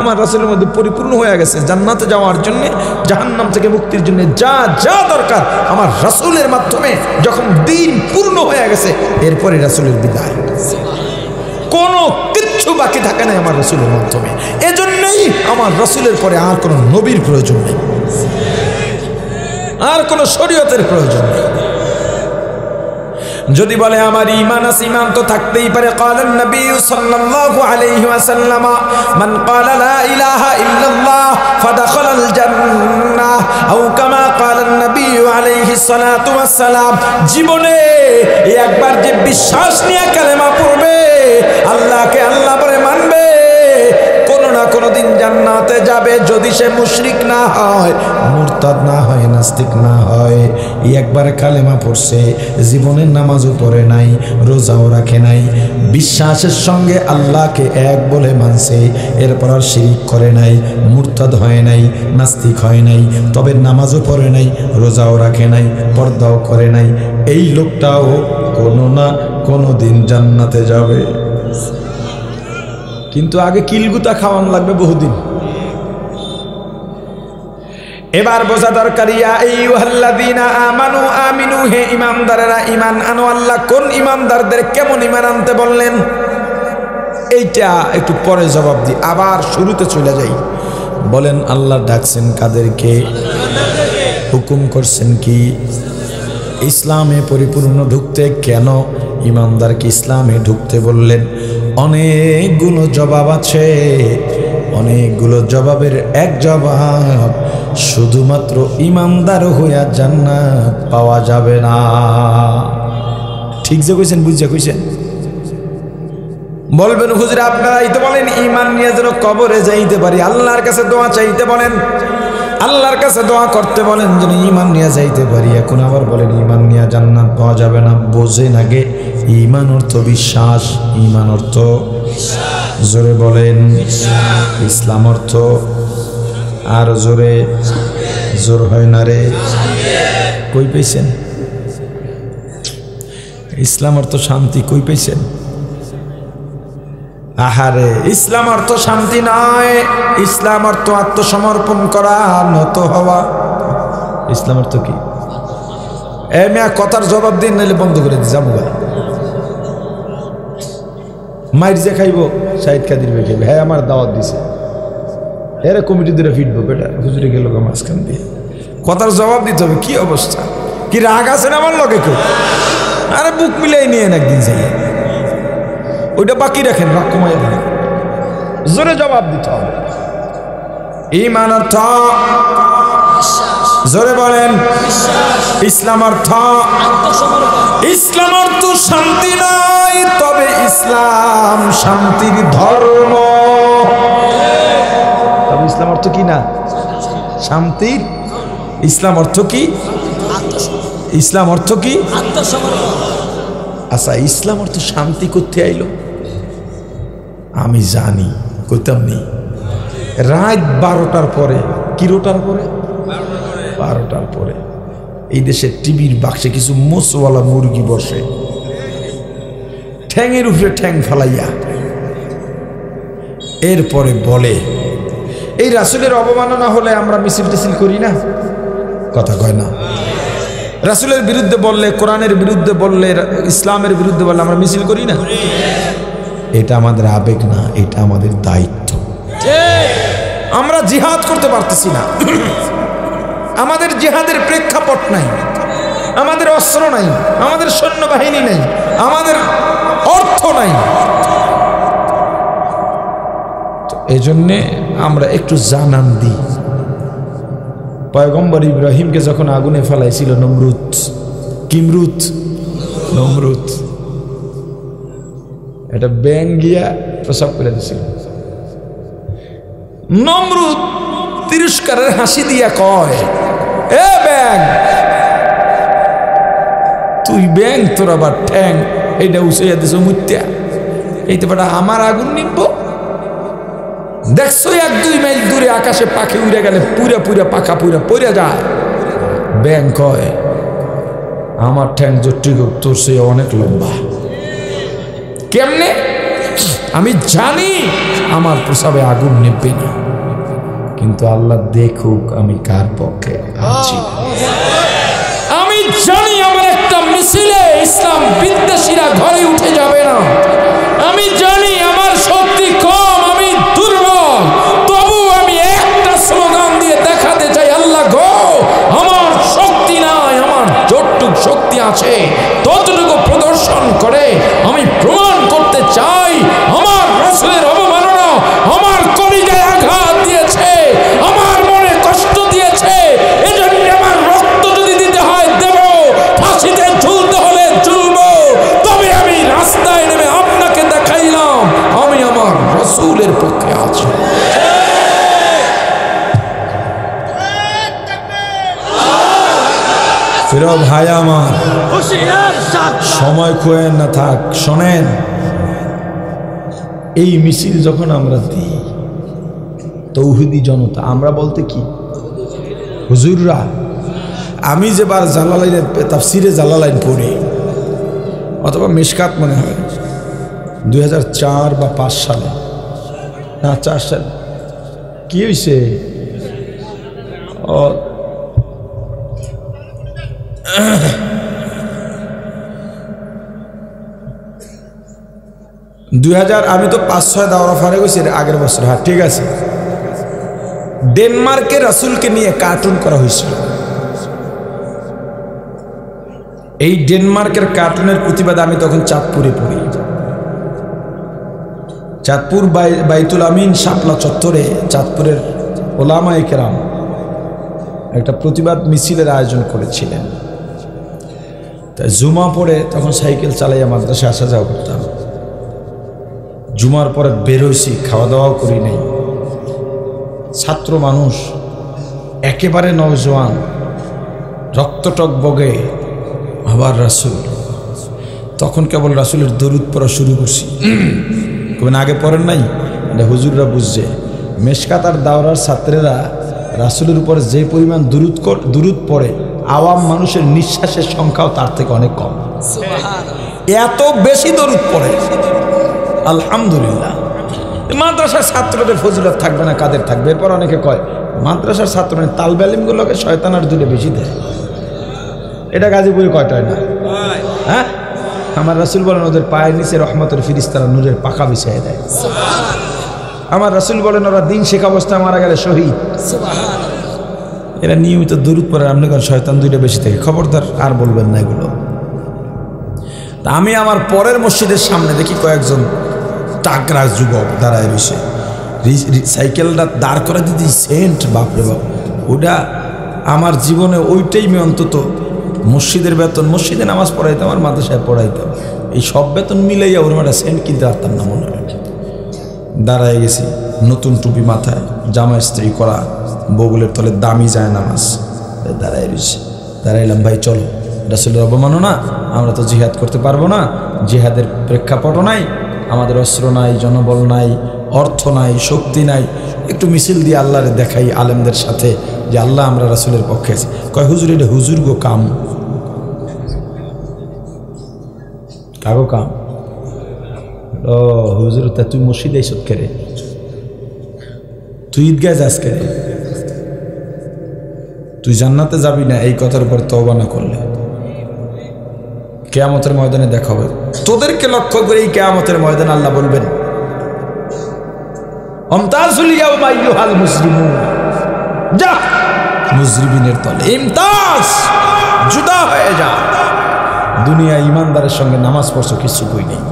আমার রাসূলের মধ্যে পরিপূর্ণ হয়ে গেছে জান্নাতে যাওয়ার জন্য, জাহান্নাম থেকে মুক্তির জন্য যা যা দরকার আমার রাসূলের মাধ্যমে যখন দিন পূর্ণ হয়ে গেছে, এরপরে রাসূলের বিদায়, কোনো কিচ্ছু বাকি থাকে না আমার রাসূলের মাধ্যমে। এজন্যই আমার রাসূলের পরে আর কোনো নবীর প্রয়োজন নেই, আর কোনো শরীয়তের প্রয়োজন নেই। যদি বলে আমার ঈমান আছে, ঈমান তো থাকতেই পারে। ক্বালান নবী সাল্লাল্লাহু আলাইহি ওয়াসাল্লাম, মান ক্বালা লা ইলাহা ইল্লাল্লাহ ফাদাখালাল জান্নাহ, আও কামা ক্বালান নবী আলাইহি সালাতু ওয়াসসালাম। জীবনে একবার যে বিশ্বাস নিয়ে কালেমা পড়বে, আল্লাহকে আল্লাহ বলে মানবে, কোনো না কোনো দিন জান্নাতে যাবে, যদি সে মুশরিক না হয়, মুরতাদ না হয়, নাস্তিক না হয়। একবার কালেমা পড়ছে, জীবনের নামাজও পড়ে নাই, রোজাও রাখে নাই, বিশ্বাসের সঙ্গে আল্লাহকে এক বলে মানছে, এরপর আর শিরিক করে নাই, মুরতাদ হয় নাই, নাস্তিক হয় নাই, তবে নামাজও পড়ে নাই, রোজাও রাখে নাই, পর্দাও করে নাই, এই লোকটাও কোনো না কোনো দিন জান্নাতে যাবে। কিন্তু আগে কিলগুতা খাওয়ান লাগবে বহুদিন। এবার বোঝা দরকার, ইয়া আইয়ুহাল্লাযীনা আমানু আমিনু, হে ঈমানদারেরা ঈমান আনো। আল্লাহ কোন ঈমানদারদের কেমন ঈমান আনতে বললেন এইটা একটু পরে জবাব দিই, আবার শুরুতে চলে যাই। বলেন আল্লাহ ডাকছেন কাদেরকে? হুকুম করছেন কি? ইসলামে পরিপূর্ণ ঢুকতে। কেন ঈমানদারকে ইসলামে ঢুকতে বললেন? অনেকগুলো জবাব আছে। অনেকগুলো জবাবের এক জবাব, শুধুমাত্র ইমানদার হইয়া জান্নাত পাওয়া যাবে না। ঠিক যে কইছেন, বুঝা কইছেন? বলবেন হুজুর আপনারাই তো বলেন ঈমান নিয়ে যেন কবরে যাইতে পারি, আল্লাহর কাছে দোয়া চাইতে বলেন, আল্লাহর কাছে দোয়া করতে বলেন যেন ঈমান নিয়ে যাইতে পারি। এখন আবার বলেন ঈমান নিয়ে জান্নাত পাওয়া যাবে না। বোঝেন আগে ঈমান অর্থ বিশ্বাস, ঈমান অর্থ জোরে বলেন ইসলাম অর্থ, আর জোরে জোর হয় না রে, কই পাইছেন? ইসলাম অর্থ শান্তি, কই পাইছেন? আহারে, ইসলাম অর্থ শান্তি নয়, ইসলাম অর্থ আত্মসমর্পণ করা, নত হওয়া। ইসলাম অর্থ কি? এ মিয়া কথার জবাব দিন, নাহলে বন্ধ করে দি যাবো। মাইর যে খাইব শাহিদ কাদির ভাই খাইবে, হ্যাঁ আমার দাওয়াত দিছে, এরা কমিটি ধরে ফিটবো, বেটা হুজুরে গেল মাঝখান দিয়ে। কথার জবাব দিতে হবে। কি অবস্থা, কি রাগ আছে না আমার লগে কেউ? আরে বুক মিলাই নিয়ে একদিন যাই, ওইটা বাকি রাখেন, রাগ কমাই দেন, জোরে জবাব দিতে হবে। ঈমান অর্থ জোরে বলেন ইসলাম অর্থ, ইসলাম অর্থ শান্তি নয়, তবে ইসলাম শান্তির ধর্ম। তবে ইসলাম অর্থ কি না? শান্তির। ইসলাম অর্থ কি? ইসলাম অর্থ কি? আচ্ছা, ইসলাম অর্থ শান্তি করতে আইলো, আমি জানি কইতাম নি রাত 12টার পরে, কিরোটার পরে 12টার পরে এই দেশের টিভির বাক্সে কিছু মোচওয়ালা মুরগি বসে, ঠ্যাংয়ের উপরে ঠ্যাং ফালাইয়া, এরপরে বলে এই রাসূলের অবমাননা হলে আমরা মিছিল টিছিল করি না, কথা কয় না। রাসূলের বিরুদ্ধে বললে, কোরআনের বিরুদ্ধে বললে, ইসলামের বিরুদ্ধে বললে আমরা মিছিল করি না। এটা আমাদের আবেগ না, এটা আমাদের দায়িত্ব। আমরা জিহাদ করতে পারতেছি না, আমাদের জিহাদের প্রেক্ষাপট নাই, আমাদের অস্ত্র নাই, আমাদের সৈন্যবাহিনী নাই, আমাদের অর্থ নাই। এজন্যে আমরা একটু জানান দিই। পয়গম্বর ইব্রাহিমকে যখন আগুনে ফেলাইছিল নমরুদ, কিমরুদ, নমরুদ, এটা ব্যাং গিয়া প্রসব করে দিছিল। নমরুদ তিরস্কারের হাসি দিয়া কয়, এ ব্যাং, তুই ব্যাং, তোর আবার ঠ্যাং এইটা উঁচাইয়া দিছ মুত্যা, এইটা বেটা আমার আগুন নিব। দেখছো 1-2 মাইল দূরে আকাশে পাখি উড়ে গেলে পুরা পুরা পাখা পুরা পড়ে যায়। ব্যাং কয়, আমার ঠ্যাং জটিক, তোর সে অনেক লম্বা। কেমনে? আমি জানি আমার প্রসাবে আগুন নেবে না, কিন্তু আল্লাহ দেখুক আমি কার পক্ষে আছি। আমি জানি আমার একটা মিছিলে ইসলাম বিদ্বেষীরা ঘরে উঠে যাবে না। আমি জানি আমার শক্তি কম, আমি দুর্বল, তবু আমি একটা স্লোগান দিয়ে দেখাতে চাই, আল্লাহ গো, আমার শক্তি নাই, আমার যতটুকু শক্তি আছে ততটুকু প্রদর্শন করে আমি প্রমাণ করতে চাই আমার রাসূলের অবমাননা আমার কলিজায় আঘাত দিয়েছে, আমার মনে কষ্ট দিয়েছে, এজন্য আমার রক্ত যদি দিতে হয় দেব, ফাঁসিতে ঝুলতে হলে ঝুলব, তবে আমি রাস্তায় নেমে আপনাকে দেখাইলাম আমি আমার রাসূলের পক্ষে আছি। ফিরো ভাই আমার, সময় খোয়েন না, থাক শোনেন। এই মিছিল যখন আমরা দিই, তৌহিদি জনতা, আমরা বলতে কি হুজুররা, আমি যেবার জালালাইনের তাফসিরে জালালাইন পড়ি, অথবা মিশকাত মনে হয় 2004 বা 5 সালে, না 4 সালে, কি হয়েছে, 2000, আমি তো 5-6 দাওরা ফারে গেছি আগের বছর। হ্যাঁ ঠিক আছে, ডেনমার্কে রাসূলকে নিয়ে কার্টুন করা হয়েছিল। এই ডেনমার্কের কার্টুনের প্রতিবাদে আমি তখন চাঁদপুরে পড়ি। চাঁদপুর বাইতুল আমিন শাপলা চত্বরে চাঁদপুরের ওলামায়ে কেরাম একটা প্রতিবাদ মিছিলের আয়োজন করেছিলেন। তাই জুমা পড়ে তখন সাইকেল চালাইয়া মাদ্রাসায় আসা যাওয়া করতাম। জুমার পরে বেরোইছি, খাওয়া দাওয়াও করি নাই। ছাত্র মানুষ, একেবারে নওজোয়ান, রক্তটক বগে, আবার রাসূল। তখন কেবল রাসূলের দরুদ পড়া শুরু করছি। কেমন আগে পড়েন নাই? এটা হুজুররা বুঝছে। মেশকাত আর দাওরার ছাত্রেরা রাসূলের উপর যে পরিমাণ দরুদ পড়ে, আওয়াম মানুষের নিঃশ্বাসের সংখ্যাও তার থেকে অনেক কম। এত বেশি দরুদ পড়ে, আলহামদুলিল্লাহ। মাদ্রাসার ছাত্রদের ফজিলত থাকবে না, কাদের থাকবে? এরপর অনেকে কয় মাদ্রাসার ছাত্র মানে তালবে আলিমগুলোকে শয়তানার দুটো বেশি দেয়। এটা গাজীপুরে কয়টায় না? হ্যাঁ, আমার রাসূল বলেন ওদের পায়ের নিচে রহমতের ফিরিস্তারা নূরের পাখা বিছাইয়ে দেয়। আমার রাসূল বলেন ওরা দিন শেখা অবস্থায় মারা গেলে শহীদ। এরা নিয়মিত দরুদ পড়ে, আপনি কোন শয়তান দুইটা বেশি থাকে। খবরদার আর বলবেন না এগুলো। তা আমি আমার পরের মসজিদের সামনে দেখি কয়েকজন তাগড়া যুবক দাঁড়ায় রয়েছে। সাইকেলটা দাঁড় করে দিদি সেন্ট, বাপরে বাপ! ওটা আমার জীবনে ওইটাই আমি অন্তত মসজিদের বেতন, মসজিদে নামাজ পড়াইতাম আর মাদ্রাসায় পড়াইতাম, এই সব বেতন মিলাইয়া ওর একটা সেন্ট কিনতে পারতাম না মনে হয়। দাঁড়ায় গেছি, নতুন টুপি মাথায়, জামা ইস্ত্রি করা, বগুলের তলে দামি যায় নামাজ, দাঁড়ায় রয়েছে। দাঁড়াইলাম, ভাই চলো, রাসূলের অবমাননা, আমরা তো জিহাদ করতে পারবো না, জিহাদের প্রেক্ষাপটও নাই, আমাদের অস্ত্র নাই, জনবল নাই, অর্থ নাই, শক্তি নাই, একটু মিছিল দিয়ে আল্লাহরে দেখাই আলেমদের সাথে যে আল্লাহ আমরা রাসূলের পক্ষে আছি। কয় হুজুর, এটা হুজুর গো কাম। কাগো কাম? ও হুজুর, তা তুই মসজিদে এসব কেরে, তুই ঈদগায় যাস কেরে, তুই জান্নাতে যাবি না এই কথার উপর তওবা না করলে কিয়ামতের ময়দানে দেখা হবে। তোদেরকে লক্ষ্য করে এই কিয়ামতের ময়দানে আল্লাহ বলবেন, আমতাজুল ইয়াওমা আইয়ুহাল মুসলিমুন, যা মুজরিমিনের দল, ইমতাজ, জুদা হয়ে যা। দুনিয়া ইমানদারের সঙ্গে নামাজ পড়ছো, কিচ্ছু কই নেই।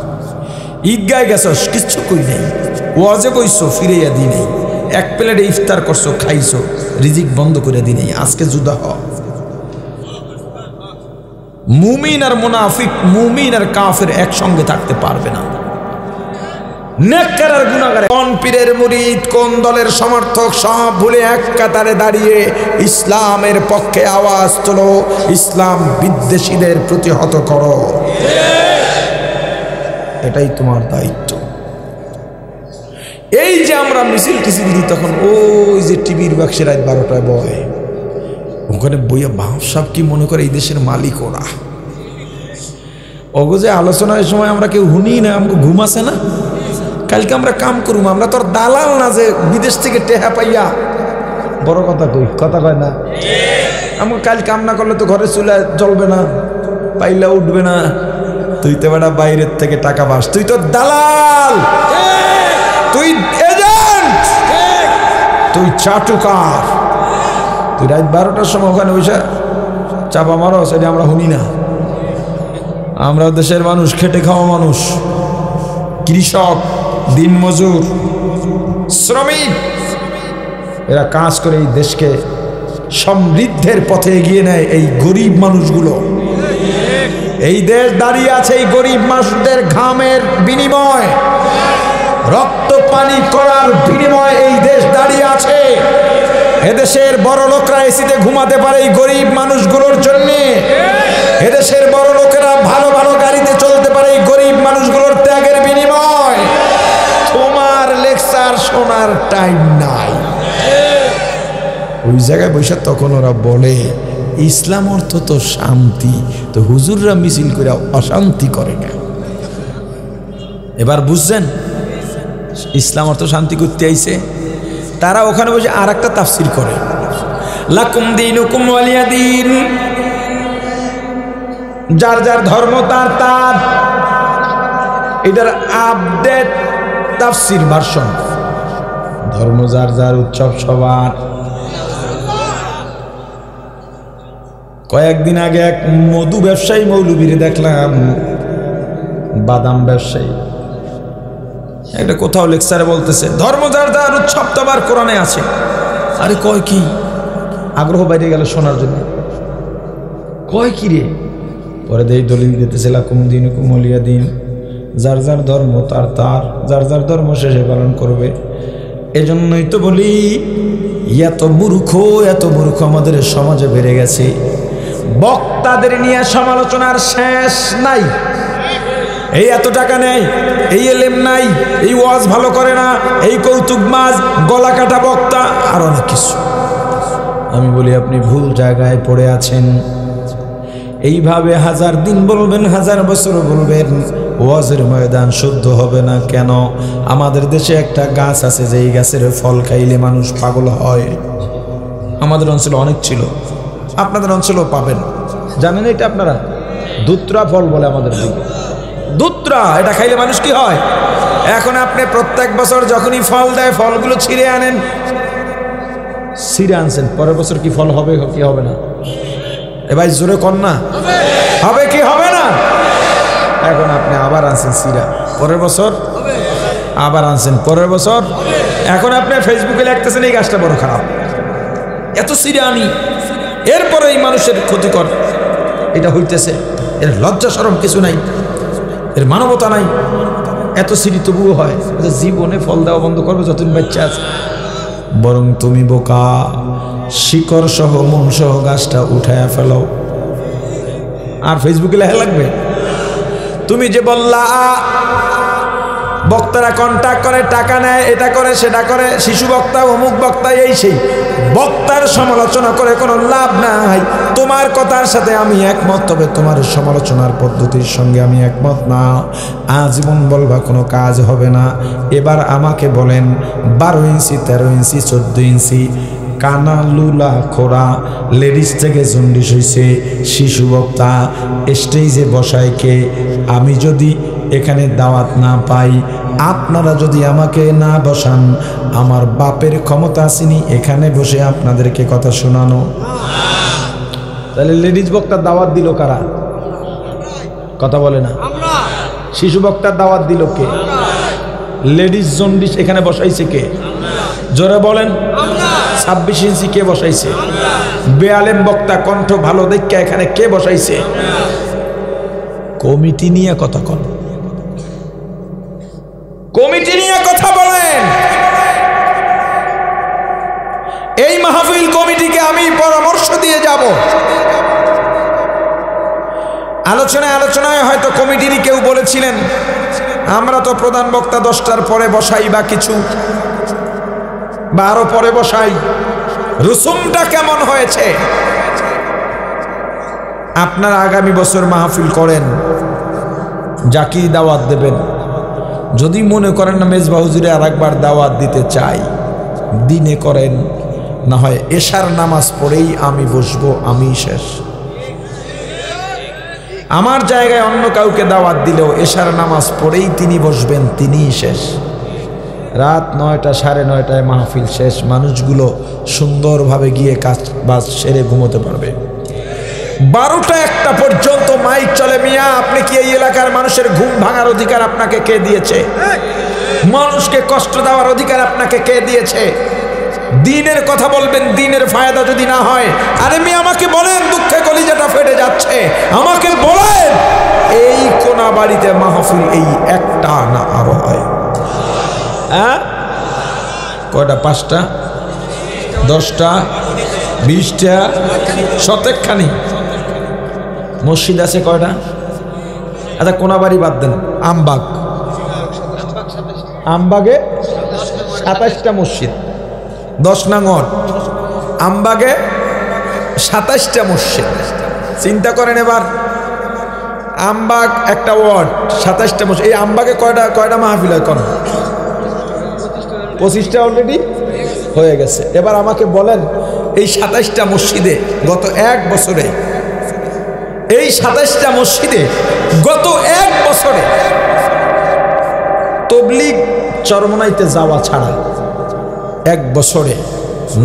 ঈদগায় গেছস, কিচ্ছু কই নেই। ওয়াজে বইছো, ফিরাইয়া দি নেই। এক প্লেটে ইফতার করছো, খাইছো, রিজিক বন্ধ করে দি নেই। আজকে জুদা হ। মুমিন আর মুনাফিক, মুমিন আর কাফের একসঙ্গে থাকতে পারবে না। নেককার আর গুনাহগার, কোন পীরের মুরিদ, কোন দলের সমর্থক, সব ভুলে এক কাতারে দাঁড়িয়ে ইসলামের পক্ষে আওয়াজ তোলো, ইসলাম বিদ্বেষীদের প্রতিহত করো। এটাই তোমার দায়িত্ব। এই যে আমরা মিছিল টিছিল দিই, তখন ওই যে টিভির বাক্সে রাত 12টায় বয়, ওখানে বইয়া বাপ কি মনে করে এই দেশের মালিক ওরা। ওগো যে আলোচনার সময় আমরা কেউ শুনি না, আমাকে ঘুম আসে না। কালকে আমরা কাম করুম, আমরা তোর দালাল না যে বিদেশ থেকে টেহা পাইয়া। বড় কথা কই, কথা কয় না? আমাকে কাল কাম না করলে তো ঘরে চুলা জ্বলবে না, পাইলা উঠবে না। তুই তো বেটা বাইরের থেকে টাকা পাস, তুই তো দালাল, তুই এজেন্ট, তুই চাটুকার। তুই রাত 12টার সময় ওখানে বসে চাপা মারো, সেটা আমরা শুনি না। আমরা দেশের মানুষ, খেটে খাওয়া মানুষ, কৃষক, দিনমজুর, শ্রমিক, এরা কাজ করে এই দেশকে সমৃদ্ধের পথে এগিয়ে নেয়। এই গরিব মানুষগুলো, এই দেশ দাঁড়িয়ে আছে এই গরিব মানুষদের ঘামের বিনিময়, রক্ত পানি করার বিনিময় এই দেশ দাঁড়িয়ে আছে। এদেশের বড় লোকরা এসিতে ঘুমাতে পারে এই গরিব মানুষগুলোর জন্যে। এদেশের বড় লোকেরা ভালো ভালো গাড়িতে চলতে পারে এই গরিব মানুষগুলোর ত্যাগের বিনিময়। তোমার লেকচার শোনার টাইম নাই। ওই জায়গায় বৈশাখ তখন ওরা বলে ইসলাম অর্থ তো শান্তি, তো হুজুররা মিছিল করে অশান্তি করে না। এবার বুঝছেন ইসলাম অর্থ শান্তি করতে আইছে। তারা ওখানে বসে আর একটা তাফসির করে, লাকুম দীনুকুম ওয়ালিয়া দীন, যার যার ধর্ম তার তার। এটার আপডেট তাফসির ভার্সন, ধর্ম যার যার, উৎসব সবার। কয়েকদিন আগে এক মধু ব্যবসায়ী মৌলবীরে দেখলাম, বাদাম ব্যবসায়ী, একটা কোথাও লেকচারে বলতেছে ধর্ম যার যার উৎসব তো আবার কোরআনে আছে। আরে কয় কি, আগ্রহ বাইরে গেল শোনার জন্য, কয় কি রে? পরে দেই দলিল দিতেছে লাকুম দীনুকুম ওয়ালিয়া দিন, যার যার ধর্ম তার তার, যার যার ধর্ম শেষে পালন করবে। এজন্যই তো বলি এত মূর্খ আমাদের সমাজে বেড়ে গেছে। বক্তাদের নিয়ে সমালোচনার শেষ নাই। এই এত টাকা নেই, এই এলেম নাই, এই ওয়াজ ভালো করে না, এই কৌতুকবাজ, গলা কাটা বক্তা, আর অনেক কিছু। আমি বলি আপনি ভুল জায়গায় পড়ে আছেন। এইভাবে 1000 দিন বলবেন, 1000 বছর বলবেন, ওয়াজের ময়দান শুদ্ধ হবে না। কেন? আমাদের দেশে একটা গাছ আছে যে এই গাছের ফল খাইলে মানুষ পাগল হয়। আমাদের অঞ্চলে অনেক ছিল, আপনাদের অঞ্চলেও পাবেন। জানেন এটা আপনারা? দুত্রা ফল বলে আমাদের দিকে, দুত্রা। এটা খাইলে মানুষ কি হয়? এখন আপনি প্রত্যেক বছর যখনই ফল দেয় ফলগুলো ছিঁড়ে আনেন, ছিঁড়ে আনছেন, পরের বছর কি ফল হবে কি হবে না? এ ভাই জোরে কর না, হবে কি হবে না? এখন আপনি আবার আনছেন সিরা, পরের বছর আবার আনছেন, পরের বছর। এখন আপনি ফেসবুকে লিখতেছেন এই গাছটা বড় খারাপ, এত সিরা আনি, এরপরে এই মানুষের ক্ষতিকর। এটা হইতেছে, এর লজ্জা শরম কিছু নাই, এর মানবতা নাই। এত সিঁড়ি তবুও হয়। জীবনে ফল দেওয়া বন্ধ করবে যতদিন বাচ্চা আছে। বরং তুমি বোকা, শিকড় সহ মন সহ গাছটা উঠায়া ফেলো। আর ফেসবুকে লেখা লাগবে। তুমি যে বললা বক্তারা কন্টাক্ট করে, টাকা নেয়, এটা করে সেটা করে, শিশু বক্তা, অমুক বক্তা, এই সেই বক্তার সমালোচনা করে কোনো লাভ নাই। তোমার কথার সাথে আমি একমত, তবে তোমার সমালোচনার পদ্ধতির সঙ্গে আমি একমত না। আজীবন বলবা কোনো কাজ হবে না। এবার আমাকে বলেন 12 ইঞ্চি, 13 ইঞ্চি, 14 ইঞ্চি কানা লুলা খোরা লেডিস থেকে জন্ডিস হয়েছে, শিশু বক্তা স্টেজে বসায় কে? আমি যদি এখানে দাওয়াত না পাই, আপনারা যদি আমাকে না বসান, আমার বাপের ক্ষমতা আসেনি এখানে বসে আপনাদেরকে কথা শোনানো। তাহলে লেডিস বক্তার দাওয়াত দিল কারা? কথা বলে না। শিশু বক্তার দাওয়াত দিল কে? লেডিস জন্ডিস এখানে বসাইছে কে? জোরে বলেন। 26 ইঞ্চি কে বসাইছে? বেআলেম বক্তা কণ্ঠ ভালো দেখে এখানে কে বসাইছে? কমিটি নিয়ে কথা কন, কমিটি নিয়ে কথা বলেন। এই মাহফিল কমিটিকে আমি পরামর্শ দিয়ে যাব। আলোচনায় হয়তো কমিটিরই কেউ বলেছিলেন আমরা তো প্রধান বক্তা 10টার পরে বসাই বা কিছু, বা আরো পরে বসাই। রুসুমটা কেমন হয়েছে? আপনারা আগামী বছর মাহফিল করেন, যাকেই দাওয়াত দেবেন, যদি মনে করেন না মেজবা হুজুরে আর একবার দাওয়াত দিতে চাই, দিনে করেন, না হয় এশার নামাজ পড়েই আমি বসবো, আমি শেষ। আমার জায়গায় অন্য কাউকে দাওয়াত দিলেও এশার নামাজ পড়েই তিনি বসবেন, তিনিই শেষ। রাত 9টা 9:30টায় মাহফিল শেষ, মানুষগুলো সুন্দরভাবে গিয়ে কাজ বাজ সেরে ঘুমোতে পারবে। 12টা 1টা পর্যন্ত মাইক চলে। মিয়া, আপনি কি এই এলাকার মানুষের ঘুম ভাঙার অধিকার আপনাকে কে দিয়েছে? মানুষকে কষ্ট দেওয়ার অধিকার আপনাকে কে দিয়েছে? দিনের কথা বলবেন, দিনের ফায়দা যদি না হয়। আরে মিয়া আমাকে বলেন, দুঃখে কলিজাটা ফেটে যাচ্ছে, আমাকে বলেন এই কোনা বাড়িতে মাহফিল এই একটা না আরো হয়? হ্যাঁ, কয়টা? 5টা, 10টা, 20টা, শতেকখানি মসজিদ আছে। কয়টা? আচ্ছা কোনাবাড়ি বাদ দেন, আমবাগ, আমবাগে 27টা মসজিদ, 10 নং ওয়ার্ড। আমবাগে 27টা মসজিদ। চিন্তা করেন এবার, আমবাগ একটা ওয়ার্ড, 27টা মসজিদ। এই আমবাগে কয়টা মাহফিল হয়? কোন 25টা অলরেডি হয়ে গেছে। এবার আমাকে বলেন এই 27টা মসজিদে গত 1 বছরে, এই 27টা মসজিদে গত 1 বছরে তবলিগ চরমনাইতে যাওয়া ছাড়া 1 বছরে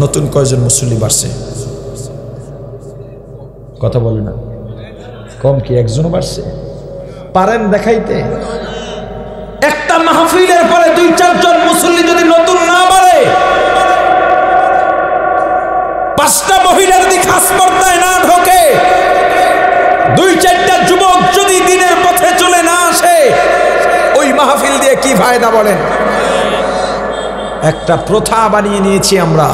নতুন কয়জন মুসল্লি বাড়ছে? কথা বলে না। কম কি? একজনও বাড়ছে? পারেন দেখাইতে? একটা মাহফিলের পরে 2-4 জন মুসল্লি যদি নতুন না বাড়ে, 5টা মহিলা যদি খাস পর্দায় না ঢোকে, 2-4টা যুবক যদি দিনের পথে চলে না আসে, ওই মাহফিল দিয়ে কি ফায়দা বলেন? একটা প্রথা বানিয়ে নিয়েছি আমরা,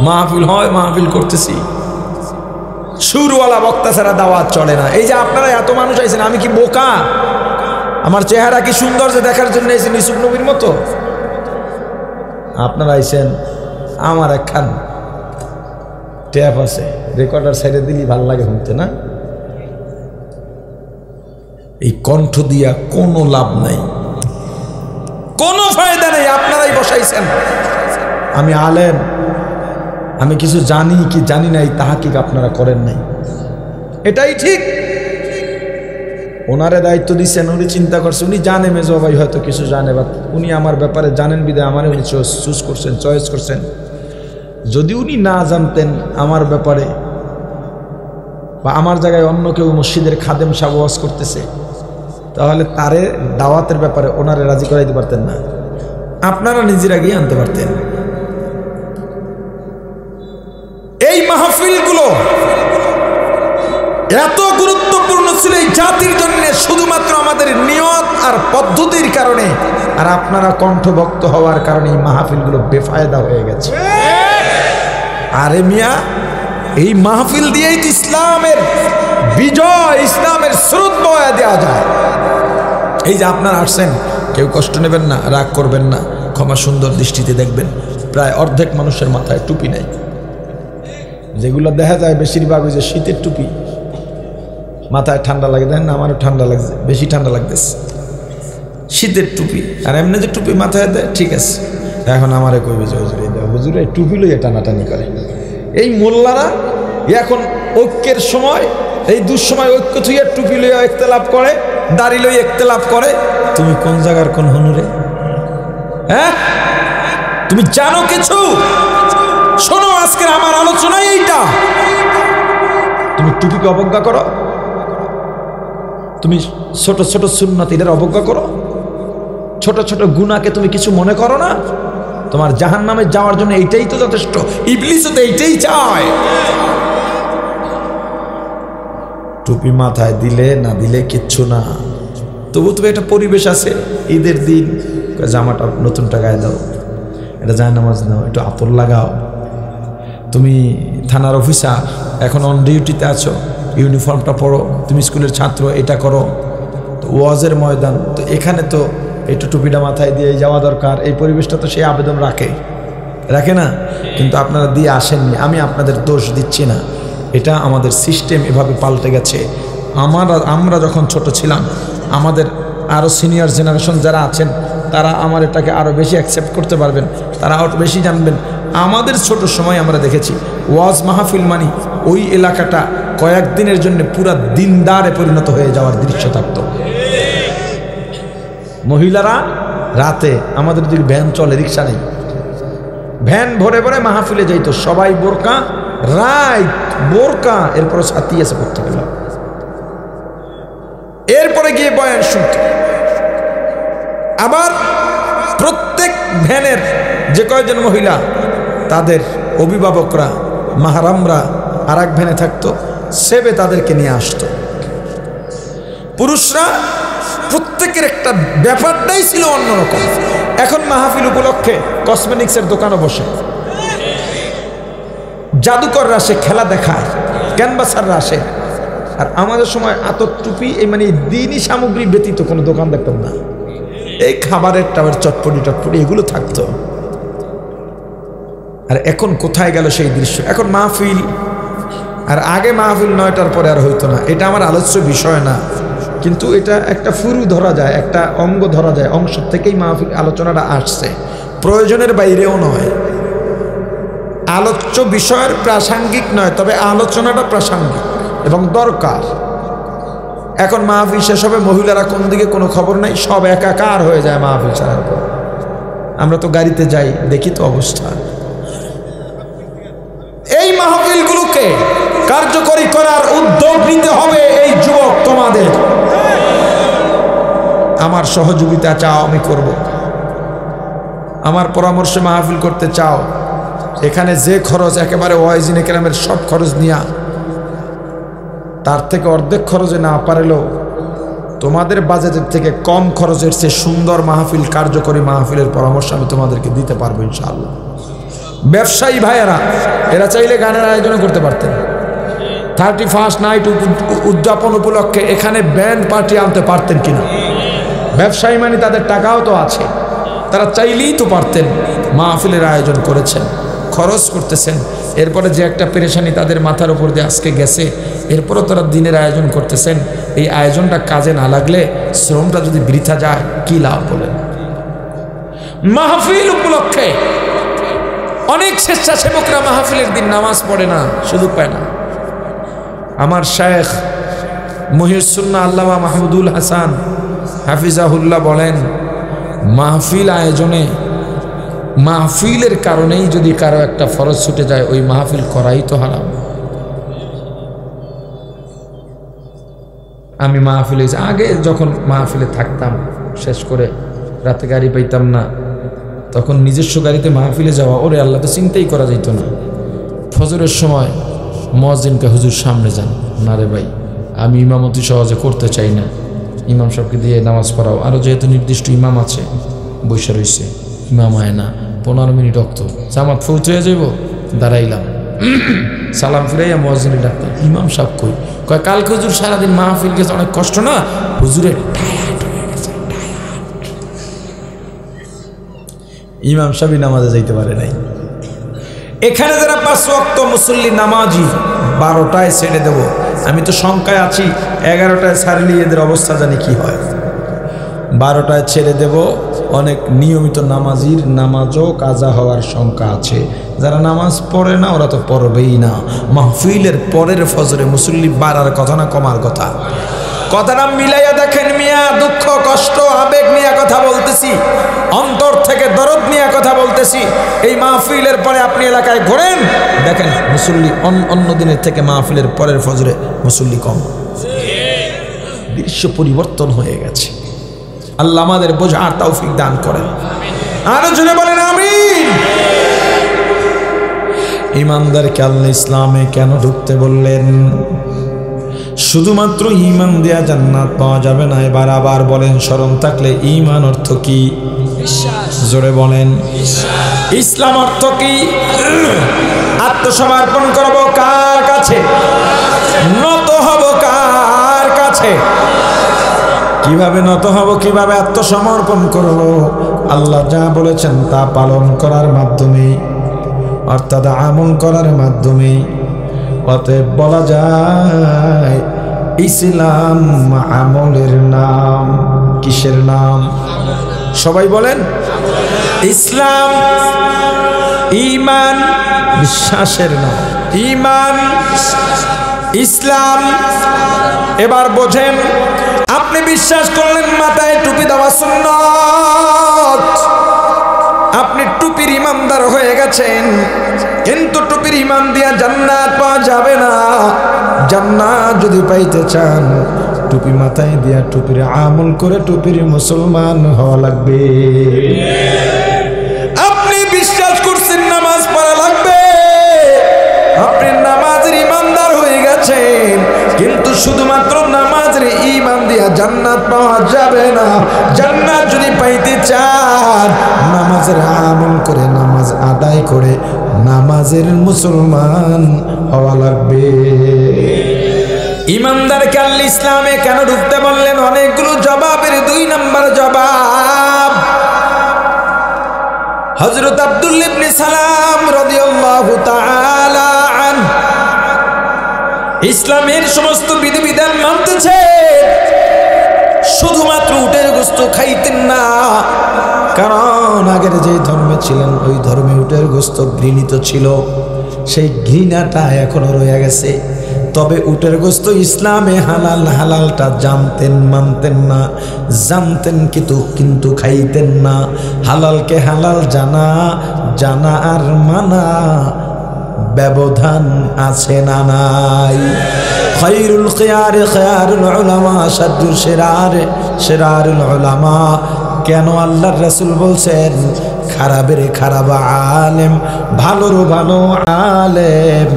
মাহফিল হয়, মাহফিল করতেছি, সুরওয়ালা বক্তা ছাড়া দাওয়াত চলে না। এই যে আপনারা এত মানুষ আইছেন, আমি কি বোকা? আমার চেহারা কি সুন্দর যে দেখার জন্য এসেছেন ইউসুফ নবীর মতো? আপনারা আইছেন, আমার একখান ট্যাপ আছে, রেকর্ডার সাইডে দিলি ভাল লাগে শুনতে না? এই কণ্ঠ দিয়া কোনো লাভ নাই, কোনো ফায়দা নেই। আপনারাই বসাইছেন। আমি আলেম, আমি কিছু জানি কি জানি নাই তাহাকিক আপনারা করেন নাই, এটাই ঠিক। ওনারে দায়িত্ব দিচ্ছেন, উনি চিন্তা করছেন, উনি জানে মেজো ভাই হয়তো কিছু জানে, বা উনি আমার ব্যাপারে জানেন বিদায় আমার উনি চুজ করছেন, চয়েস করছেন। যদি উনি না জানতেন আমার ব্যাপারে, বা আমার জায়গায় অন্য কেউ মসজিদের খাদেম সাহেব ওয়াজ করতেছে, তাহলে তারে দাওয়াতের ব্যাপারে ওনারে রাজি করাইতে পারতেন না, আপনারা নিজেরা গিয়ে আনতে পারতেন। এই মাহফিলগুলো এত গুরুত্বপূর্ণ ছিল এই জাতির জন্য, শুধুমাত্র আমাদের নিয়ত আর পদ্ধতির কারণে, আর আপনারা কণ্ঠভক্ত হওয়ার কারণে এই মাহফিলগুলো বেফায়দা হয়ে গেছে। আরে মিয়া, এই মাহফিল দিয়েই তো ইসলামের বিজয়, ইসলামের স্রোত বয়া দেওয়া যায়। এই যে আপনারা আসছেন, কেউ কষ্ট নেবেন না, রাগ করবেন না, ক্ষমা সুন্দর দৃষ্টিতে দেখবেন। প্রায় অর্ধেক মানুষের মাথায় টুপি নেই, যেগুলো দেখা যায় বেশিরভাগ ওই যে শীতের টুপি, মাথায় ঠান্ডা লাগে, দেখেন না আমারও ঠান্ডা লাগছে, বেশি ঠান্ডা লাগতেছে, শীতের টুপি। আর এমনি যে টুপি মাথায় দেয় ঠিক আছে, এখন আমারে কইবে যে হুজুর এই হুজুর এই টুপি লইয়ে টানাটানি করে। এই মোল্লারা এখন ঐক্যের সময়, এই দুঃসময় ঐক্য থুইয়া টুপি লইয়া ইখতিলাফ করে, দাড়ি লইয়া ইখতিলাফ করে। তুমি কোন জায়গার কোন হনুরে? হ্যাঁ, তুমি জানো কিছু? শোনো, আজকের আমার আলোচনা এইটা। তুমি টুপিকে অবজ্ঞা করো, তুমি ছোট ছোট সুন্নাত এদের অবজ্ঞা করো, ছোট ছোট গুনাহকে তুমি কিছু মনে করো না? তোমার জাহান্নামে যাওয়ার জন্য এইটাই তো যথেষ্ট। ইবলিসও তো এইটাই চায়। টুপি মাথায় দিলে না দিলে কিচ্ছু না, তবু তুমি একটা পরিবেশ আছে, ঈদের দিন জামাটা নতুনটা গায়ে দাও, এটা জায়নামাজ নাও, একটু আতর লাগাও। তুমি থানার অফিসার, এখন অন ডিউটিতে আছো, ইউনিফর্মটা পরো। তুমি স্কুলের ছাত্র, এটা করো। তো ওয়াজের ময়দান, তো এখানে তো একটু টুপিটা মাথায় দিয়ে যাওয়া দরকার। এই পরিবেশটা তো সেই আবেদন রাখে না, কিন্তু আপনারা দিয়ে আসেননি। আমি আপনাদের দোষ দিচ্ছি না, এটা আমাদের সিস্টেম এভাবে পাল্টে গেছে। আমরা যখন ছোট ছিলাম, আমাদের আরও সিনিয়র জেনারেশন যারা আছেন, তারা আমার এটাকে আরও বেশি অ্যাকসেপ্ট করতে পারবেন, তারা আরও বেশি জানবেন। আমাদের ছোট সময় আমরা দেখেছি ওয়াজ মাহফিল মানি ওই এলাকাটা কয়েকদিনের জন্য পুরা দিনদারে পরিণত হয়ে যাওয়ার দৃশ্য থাকত। মহিলারা রাতে, আমাদের যদি ভ্যান চলে, রিক্সা নেই, ভ্যান ভরে ভরে মাহফিলে যাইত, সবাই বোরকা, রাইট বোরকা, এরপরে ছাতি আছে করতে গেল, এরপরে গিয়ে বয়ান শুনত। আবার প্রত্যেক ভ্যানের যে কয়জন মহিলা, তাদের অভিভাবকরা, মাহারামরা আর এক ভ্যানে থাকতো, সেবে তাদেরকে নিয়ে আসতো। পুরুষরা প্রত্যেকের একটা ব্যাপারটাই ছিল অন্যরকম। এখন মাহফিল উপলক্ষে কসমেটিক্সের দোকানও বসে, জাদুকররা আসে, খেলা দেখায়, ক্যানভাসাররা আসে। আর আমাদের সময় আতর টুপি, এই মানে দিনই সামগ্রী ব্যতীত কোনো দোকান দেখতাম না। এই খাবারের টাবার চটপটি এগুলো থাকতো। আর এখন কোথায় গেল সেই দৃশ্য? এখন মাহফিল, আর আগে মাহফিল 9টার পরে আর হইতো না। এটা আমার আলোচ্য বিষয় না, কিন্তু এটা একটা ফুরু ধরা যায়, একটা অঙ্গ ধরা যায়, অংশ থেকেই মাহফিল আলোচনাটা আসছে, প্রয়োজনের বাইরেও নয়। আলোচ্য বিষয়ের প্রাসঙ্গিক নয়, তবে আলোচনাটা প্রাসঙ্গিক এবং দরকার। এখন মাহফিল শেষ হবে, মহিলারা কোন দিকে কোনো খবর নাই, সব একাকার হয়ে যায় মাহফিল ছাড়ার পর। আমরা তো গাড়িতে যাই, দেখি তো অবস্থা। এই মাহফিলগুলোকে কার্যকরী করার উদ্যোগ নিতে হবে এই যুবক তোমাদের। আমার সহযোগিতা চাও, আমি করব। আমার পরামর্শে মাহফিল করতে চাও, এখানে যে খরচ একেবারে ওয়াইজিনে কেরামের সব খরচ নিয়া তার থেকে অর্ধেক খরচে না পারলেও তোমাদের বাজেটের থেকে কম খরচের চেয়ে সুন্দর মাহফিল, কার্যকরী মাহফিলের পরামর্শ আমি তোমাদেরকে দিতে পারবো ইনশাআল্লাহ। ব্যবসায়ী ভাইয়েরা এরা চাইলে গানের আয়োজন করতে পারতেন। 31 নাইট উদযাপন উপলক্ষে এখানে ব্যান্ড পার্টি আনতে পারতেন কিনা? ব্যবসায়ী মানে তাদের টাকাও তো আছে, তারা চাইলেই তো পারতেন। মাহফিলের আয়োজন করেছেন, খরচ করতেছেন, এরপরে যে একটা পেরেশানি তাদের মাথার উপর দিয়ে আজকে গেছে, এরপরও তারা দিনের আয়োজন করতেছেন। এই আয়োজনটা কাজে না লাগলে, শ্রমটা যদি বৃথা যায়, কি লাভ বলেন? মাহফিল উপলক্ষে অনেক স্বেচ্ছাসেবকরা মাহফিলের দিন নামাজ পড়ে না, সুযোগ পায় না। আমার শেখ মুহিউস-সুন্নাহ আল্লামা মাহমুদুল হাসান হাফিজাহুল্লাহ বলেন, মাহফিল আয়োজনে মাহফিলের কারণেই যদি কারো একটা ফরজ ছুটে যায়, ওই মাহফিল করাই তো হারাম। আমি মাহফিলে আগে যখন মাহফিলে থাকতাম, শেষ করে রাতে গাড়ি পাইতাম না, তখন নিজস্ব গাড়িতে মাহফিলে যাওয়া, ওরে আল্লাহ, তো চিন্তাই করা যেত না। ফজরের সময় মুয়াজ্জিনকে, হুজুর সামনে যান। না রে ভাই, আমি ইমামতি সহজে করতে চাই না, ইমাম সাহেবকে দিয়ে নামাজ পড়াও। আরও যেহেতু নির্দিষ্ট ইমাম আছে, বৈশা রয়েছে, ইমাম আয় না, 15 মিনিট রক্ত জামাত ফৌজ হয়ে যাইব। দাঁড়াইলাম, সালাম ফিরাইয়া মুয়াজ্জিনের ডাক্তার, ইমাম সাহেব কই? কয় কালকে হুজুর সারাদিন মাহফিল গেছে, অনেক কষ্ট না, হুজুরের টায়ার্ড হয়ে গেছে। ইমাম সাহেব নামাজে যাইতে পারে নাই। এখানে যারা 5 ওয়াক্ত মুসল্লি নামাজি, 12টায় ছেড়ে দেব। আমি তো শঙ্কায় আছি, 11টায় ছাড়লে এদের অবস্থা জানি কি হয়। 12টায় ছেড়ে দেব। অনেক নিয়মিত নামাজির নামাজও কাজা হওয়ার শঙ্কা আছে। যারা নামাজ পড়ে না, ওরা তো পড়বেই না। মাহফিলের পরের ফজরে মুসল্লি বাড়ার কথা না কমার কথা? কথাটা মিলাইয়া দেখেন মিয়া, দুঃখ কষ্ট আবেগ নিয়ে কথা বলতেছি, অন্তর থেকে দরদ নিয়ে কথা বলতেছি। এই মাহফিলের পরে আপনি এলাকায় ঘোরেন, দেখেন মুসল্লি অন্য দিনের থেকে মাহফিলের পরের ফজরে মুসল্লি কম। দৃশ্য পরিবর্তন হয়ে গেছে। আল্লাহ আমাদের বোঝার তৌফিক দান করেন। আরো জোরে বলেন আমিন। ইমানদারকে আল্লাহ ইসলামে কেন ঢুকতে বললেন? শুধুমাত্র ঈমান দেয়া জান্নাত পাওয়া যাবে না। এবার আবার বলেন, স্মরণ থাকলে, ঈমান অর্থ কি? বিশ্বাস। জোরে বলেন, ইসলাম অর্থ কি? আত্মসমর্পণ করব কার কাছে? নত হব কার কাছে? কিভাবে নত হব, কিভাবে আত্মসমর্পণ করব? আল্লাহ যা বলেছেন তা পালন করার মাধ্যমে, অর্থাৎ আমল করার মাধ্যমে। অতএব বলা যায় ইসলাম আমলের নাম। কিসের নাম? সবাই বলেন, ইসলাম। ঈমান বিশ্বাসের নাম। ঈমান, ইসলাম। এবার বোঝেন, আপনি বিশ্বাস করলেন মাথায় টুপি দেওয়া সুন্নাত, আপনি টুপির ইমানদার হয়ে গেছেন, কিন্তু টুপির ইমান দিয়া জান্নাত পাওয়া যাবে না। জান্নাত যদি পাইতে চান, টুপি মাথায় দিয়া টুপির আমল করে টুপির মুসলমান হওয়া লাগবে। আপনি বিশ্বাস করছেন নামাজ পড়া লাগবে, আপনি নামাজের ইমানদার হয়ে গেছেন, কিন্তু শুধুমাত্র নামাজের ঈমান দিয়া জান্নাত পাওয়া যাবে না। জান্নাত যদি পাইতে চান, নামাজের আমল করে, নামাজ আদায় করে নামাজের মুসলমান হওয়া লাগবে। ইমানদারকে আল্লাহ ইসলামে কেন ঢুকতে বললেন? অনেকগুলো জবাবের 2 নম্বর জবাব, হযরত আব্দুল্লাহ ইবনে সালাম রাদিয়াল্লাহু তাআলা আনহু ইসলামের সমস্ত বিধিবিধান মানতেছে, শুধুমাত্র উটের গোশত খাইতেন না। কারণ আগের যে ধর্মে ছিলেন, ওই ধর্মে উটের গোশত ঘৃণিত ছিল, সেই ঘৃণাটা এখনো রয়ে গেছে। তবে উটের গোশত ইসলামে হালাল, হালালটা জানতেন, মানতেন না। জানতেন কিন্তু খাইতেন না। হালালকে হালাল জানা, জানা আর মানা ব্যবধান আছে না নাই? খায়রুল খিয়ার খিয়ারুল উলামা, শাদ্দুল শিরার শিরারুল উলামা। কেন আল্লাহর রাসূল বলছেন খারাপের খারাপ আলেম, ভালোর ভালো আলেম।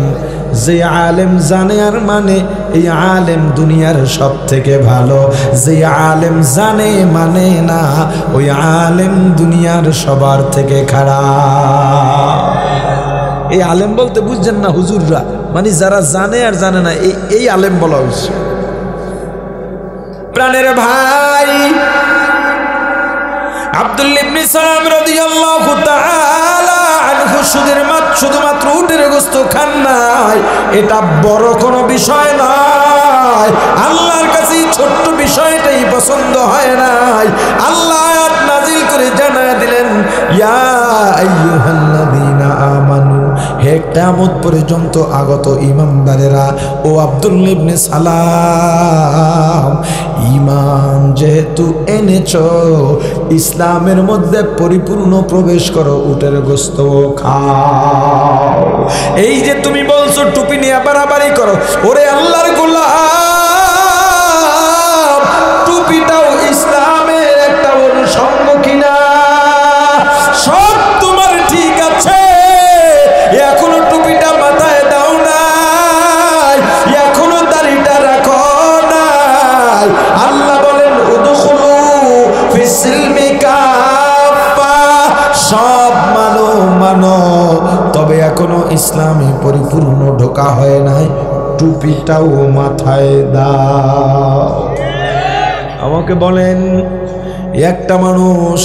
যে আলেম জানে আর মানে এই আলেম দুনিয়ার সব থেকে ভালো। যে আলেম জানে মানে না ওই আলেম দুনিয়ার সবার থেকে খারাপ। এই আলেম বলতে বুঝছেন না হুজুররা, মানে যারা জানে আর জানে না এই আলেম বলা হয়েছে। প্রাণের ভাই আব্দুল্লাহ ইবনে সালাম রাদিয়াল্লাহু তাআলা আনহু শুধুমাত্র উটের গোশত খান নাই, এটা বড় কোনো বিষয় নয়। আল্লাহর কাছে ছোট্ট বিষয়টাই পছন্দ হয় নাই। আল্লাহ আয়াত নাজিল করে জানায় দিলেন, ইয়া আইয়ুহাল্লাযীনা আমানু, হে কিয়ামত পর্যন্ত আগত ঈমানদারেরা, ও আব্দুল্লাহ ইবনে সালাম, ঈমান যেহেতু এনেছো, ইসলামের মধ্যে পরিপূর্ণ প্রবেশ করো, উটের গোশত খাও। এই যে তুমি বলছো টুপি নিয়ে বাড়াবাড়ি করো, ওরে আল্লাহর গোলাম, টুপিটাও ইসলামের একটা অনুষঙ্গ কিনা? সব তোমার ঠিক আছে, এখনো টুপিটা মাথায় দাও নাই, এখনো দাড়িটা রাখো নাই। আল্লাহ বলেন উদখুলু ফিস-সিলমি কাফা, সব মানো, তবে এখনো ইসলামে পরিপূর্ণ ঢোকা হয় নাই, টুপিটাও মাথায় দাও। আমাকে বলেন, একটা মানুষ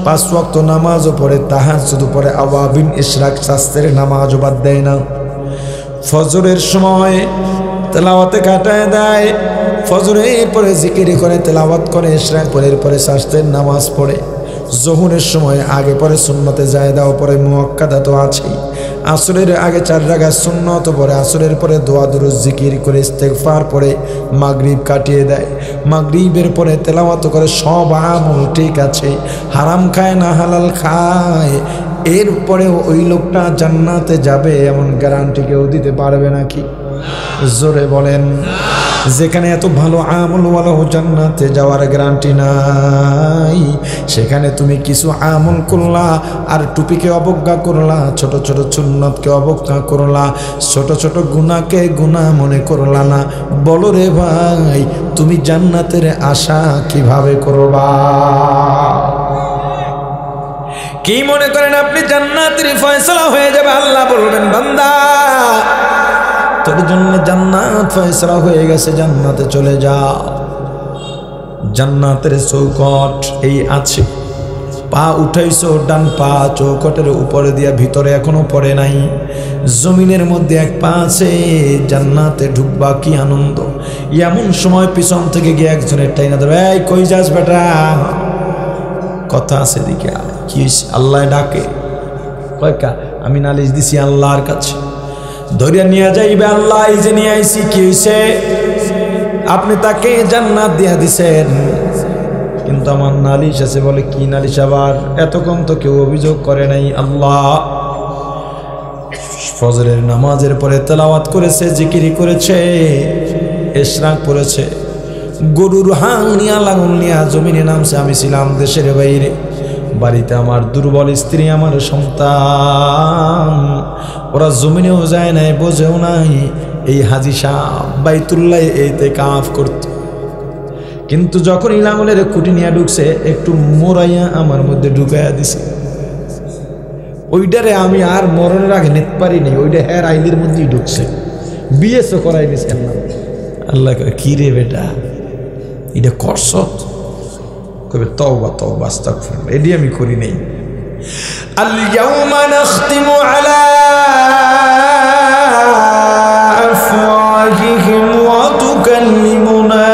5 ওয়াক্ত নামাজও পড়ে, তাহাজ্জুদ পড়ে, আওয়াবিন ইশরাক শাস্ত্রের নামাজও বাদ দেয় না, ফজরের সময় তেলাওয়াতে কাটায় দেয়, ফজরের পরে জিকির করে, তেলাওয়াত করে, ইশরাক পরে, এরপরে শাস্ত্রের নামাজ পড়ে, জোহরের সময় আগে পরে সুন্নতে জায়েদাও পরে, মুআক্কাদা তো আছেই, আসরের আগে 4 রাকাত সুন্নত পরে, আসরের পরে দোয়া দুরূদ জিকির করে, ইস্তেগফার পরে মাগরিব কাটিয়ে দেয়, মাগরিবের পরে তেলাওয়াত করে, সব আমল ঠিক আছে, হারাম খায় না হালাল খায়, এরপরে ওই লোকটা জান্নাতে যাবে এমন গ্যারান্টি কেউ দিতে পারবে নাকি? জোরে বলেন। যেখানে এত ভালো আমল ওয়ালা জান্নাতে যাওয়ার গ্যারান্টি নাই, সেখানে তুমি কিছু আমল করলা আর টুপিকে অবজ্ঞা করলা, ছোট ছোট সুন্নতকে অবজ্ঞা করলা, ছোট ছোট গুনাহকে গুনাহ মনে করলা না, বলো রে ভাই তুমি জান্নাতের আশা কিভাবে করবা? কি মনে করেন আপনি জান্নাতের ফয়সালা হয়ে যাবে? আল্লাহ বলবেন, বান্দা তোর জন্য জান্নাত ফয়সালা হয়ে গেছে, জান্নাতে চলে যাও। জান্নাতের চৌকট এই আছে, পা উঠাইছো, ডান পা চৌকটের উপরে দিয়া ভিতরে এখনো পড়ে নাই, জমিনের মধ্যে এক পা আছে, জান্নাতে ঢুকবা, কি আনন্দ। এমন সময় পিছন থেকে গিয়ে একজনের টাইনা ধরে, এই কই যাস বেটা, কথা আছে দিকে, কি আল্লাহ ডাকে, কয়কা আমি নালিশ দিছি আল্লাহর কাছে, ধরিয়া নিয়ে যাইবে, আল্লাহ এই যে নিয়ে আইছি, কি হইছে? আপনি তাকে জান্নাত দিয়া দিছেন, কিন্তু আমার নালিশ আছে। বলে কি নালিশ আবার? এতক্ষণ তো কেউ অভিযোগ করে নাই। আল্লাহ ফজরের নামাজের পরে তেলাওয়াত করেছে, জিকির করেছে, ইশরাক পড়েছে, গরুর হাং নিয়া লাঙল নিয়া জমিনে নামছে, আমি ছিলাম দেশের বাইরে, বাড়িতে আমার দুর্বল স্ত্রী, আমার সন্তান, ওরা জমিনেও যায় নাই, বোঝেও নাই এই হাজী সাহেব বাইতুল্লাহ ইতিকাফ করত। কিন্তু যখন লাঙলের খুঁটি নিয়ে ঢুকছে, একটু মোরাইয়া আমার মধ্যে ঢুকাইয়া দিছে, ওইটারে আমি আর মরণের আগে নিতে পারি নাই, ওইটা হের আইলের মধ্যেই ঢুকছে, বিয়েসও করাই দিছে। আল্লাহ কি রে বেটা এটা করছ? কবে তওবা তওবা আস্তাগফিরুল্লাহ, এডি আমি করি নাই। আল ইয়াউমা নাখতিমু আলা আফওয়াহিহিম ওয়া তুকাল্লিমুনা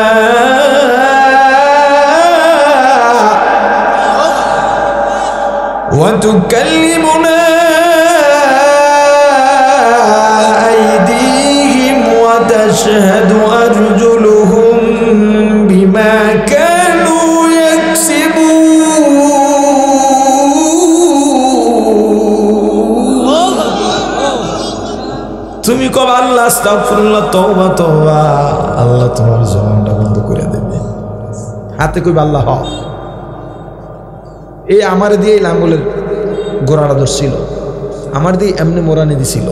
আইদিহিম ওয়া তাশহাদু আরজুলুহুম বিমা কানু তুমি কবে আল্লাহ আস্তাগফিরুল্লাহ তওবা তওবা, আল্লাহ তোমার জবানটা বন্ধ করে দেবে। হাতে কইবে আল্লাহ এই আমার দিয়ে লাঙ্গলের গোড়াটা ধরছিল, আমার দিয়ে এমনি মোরানি দিছিল।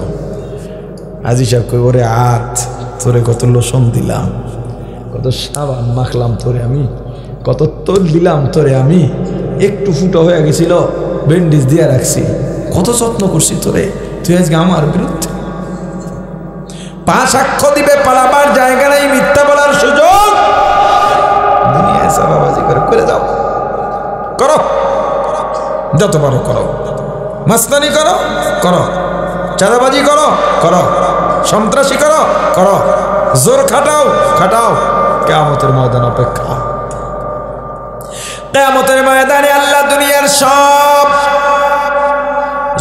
আজি সাহেব কই ওরে হাত তোরে কত লোসন দিলাম, কত সাবান মাখলাম তোরে আমি, কত তোর দিলাম তোরে আমি, একটু ফুটো হয়ে গেছিল ব্যান্ডেজ দিয়ে রাখছি, কত যত্ন করছি তোরে, তুই আজকে আমার বিরুদ্ধে। পা সাক্ষ্য দিবে, পালাবার জায়গা নাই, মিথ্যা বলার সুযোগ দুনিয়ায় চাঁদাবাজি করে যাও, করো যত পারো করো, মাস্তানি করো করো, চাঁদাবাজি করো করো, সন্ত্রাসী করো করো, জোর খাটাও খাটাও, কিয়ামতের ময়দান অপেক্ষা। কিয়ামতের ময়দানে আল্লাহ দুনিয়ার সব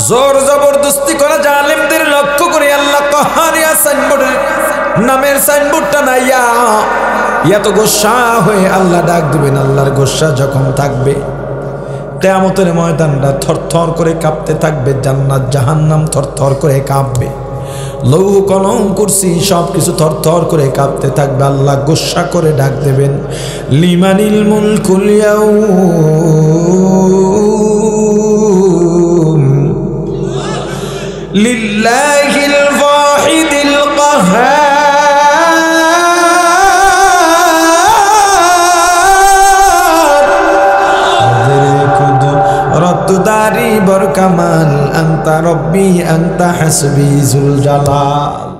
জোর জবরদস্তি করা জালেমদের লক্ষ্য করে আল্লাহ কাহারিয়া সাইনবোর্ডের নামের সাইনবোর্ডটা নাইয়া এত গোসা হয়ে আল্লাহ ডাক দিবেন। আল্লাহর গোসা যখন থাকবে কিয়ামতের ময়দানটা থরথর করে কাঁপতে থাকবে, জান্নাত জাহান্নাম থরথর করে কাঁপবে, লৌহ কলম কুরসি সব কিছু থরথর করে কাঁপতে থাকবে। আল্লাহ গোসা করে ডাক দেবেন, লিমানিল মুলকুল ইয়াউম লিল্লাহিল ওয়াহিদিল কাহ্হার রদ্দুদারি বরকামাল আনতা রব্বি আনতা হাসবি জুল জালাল।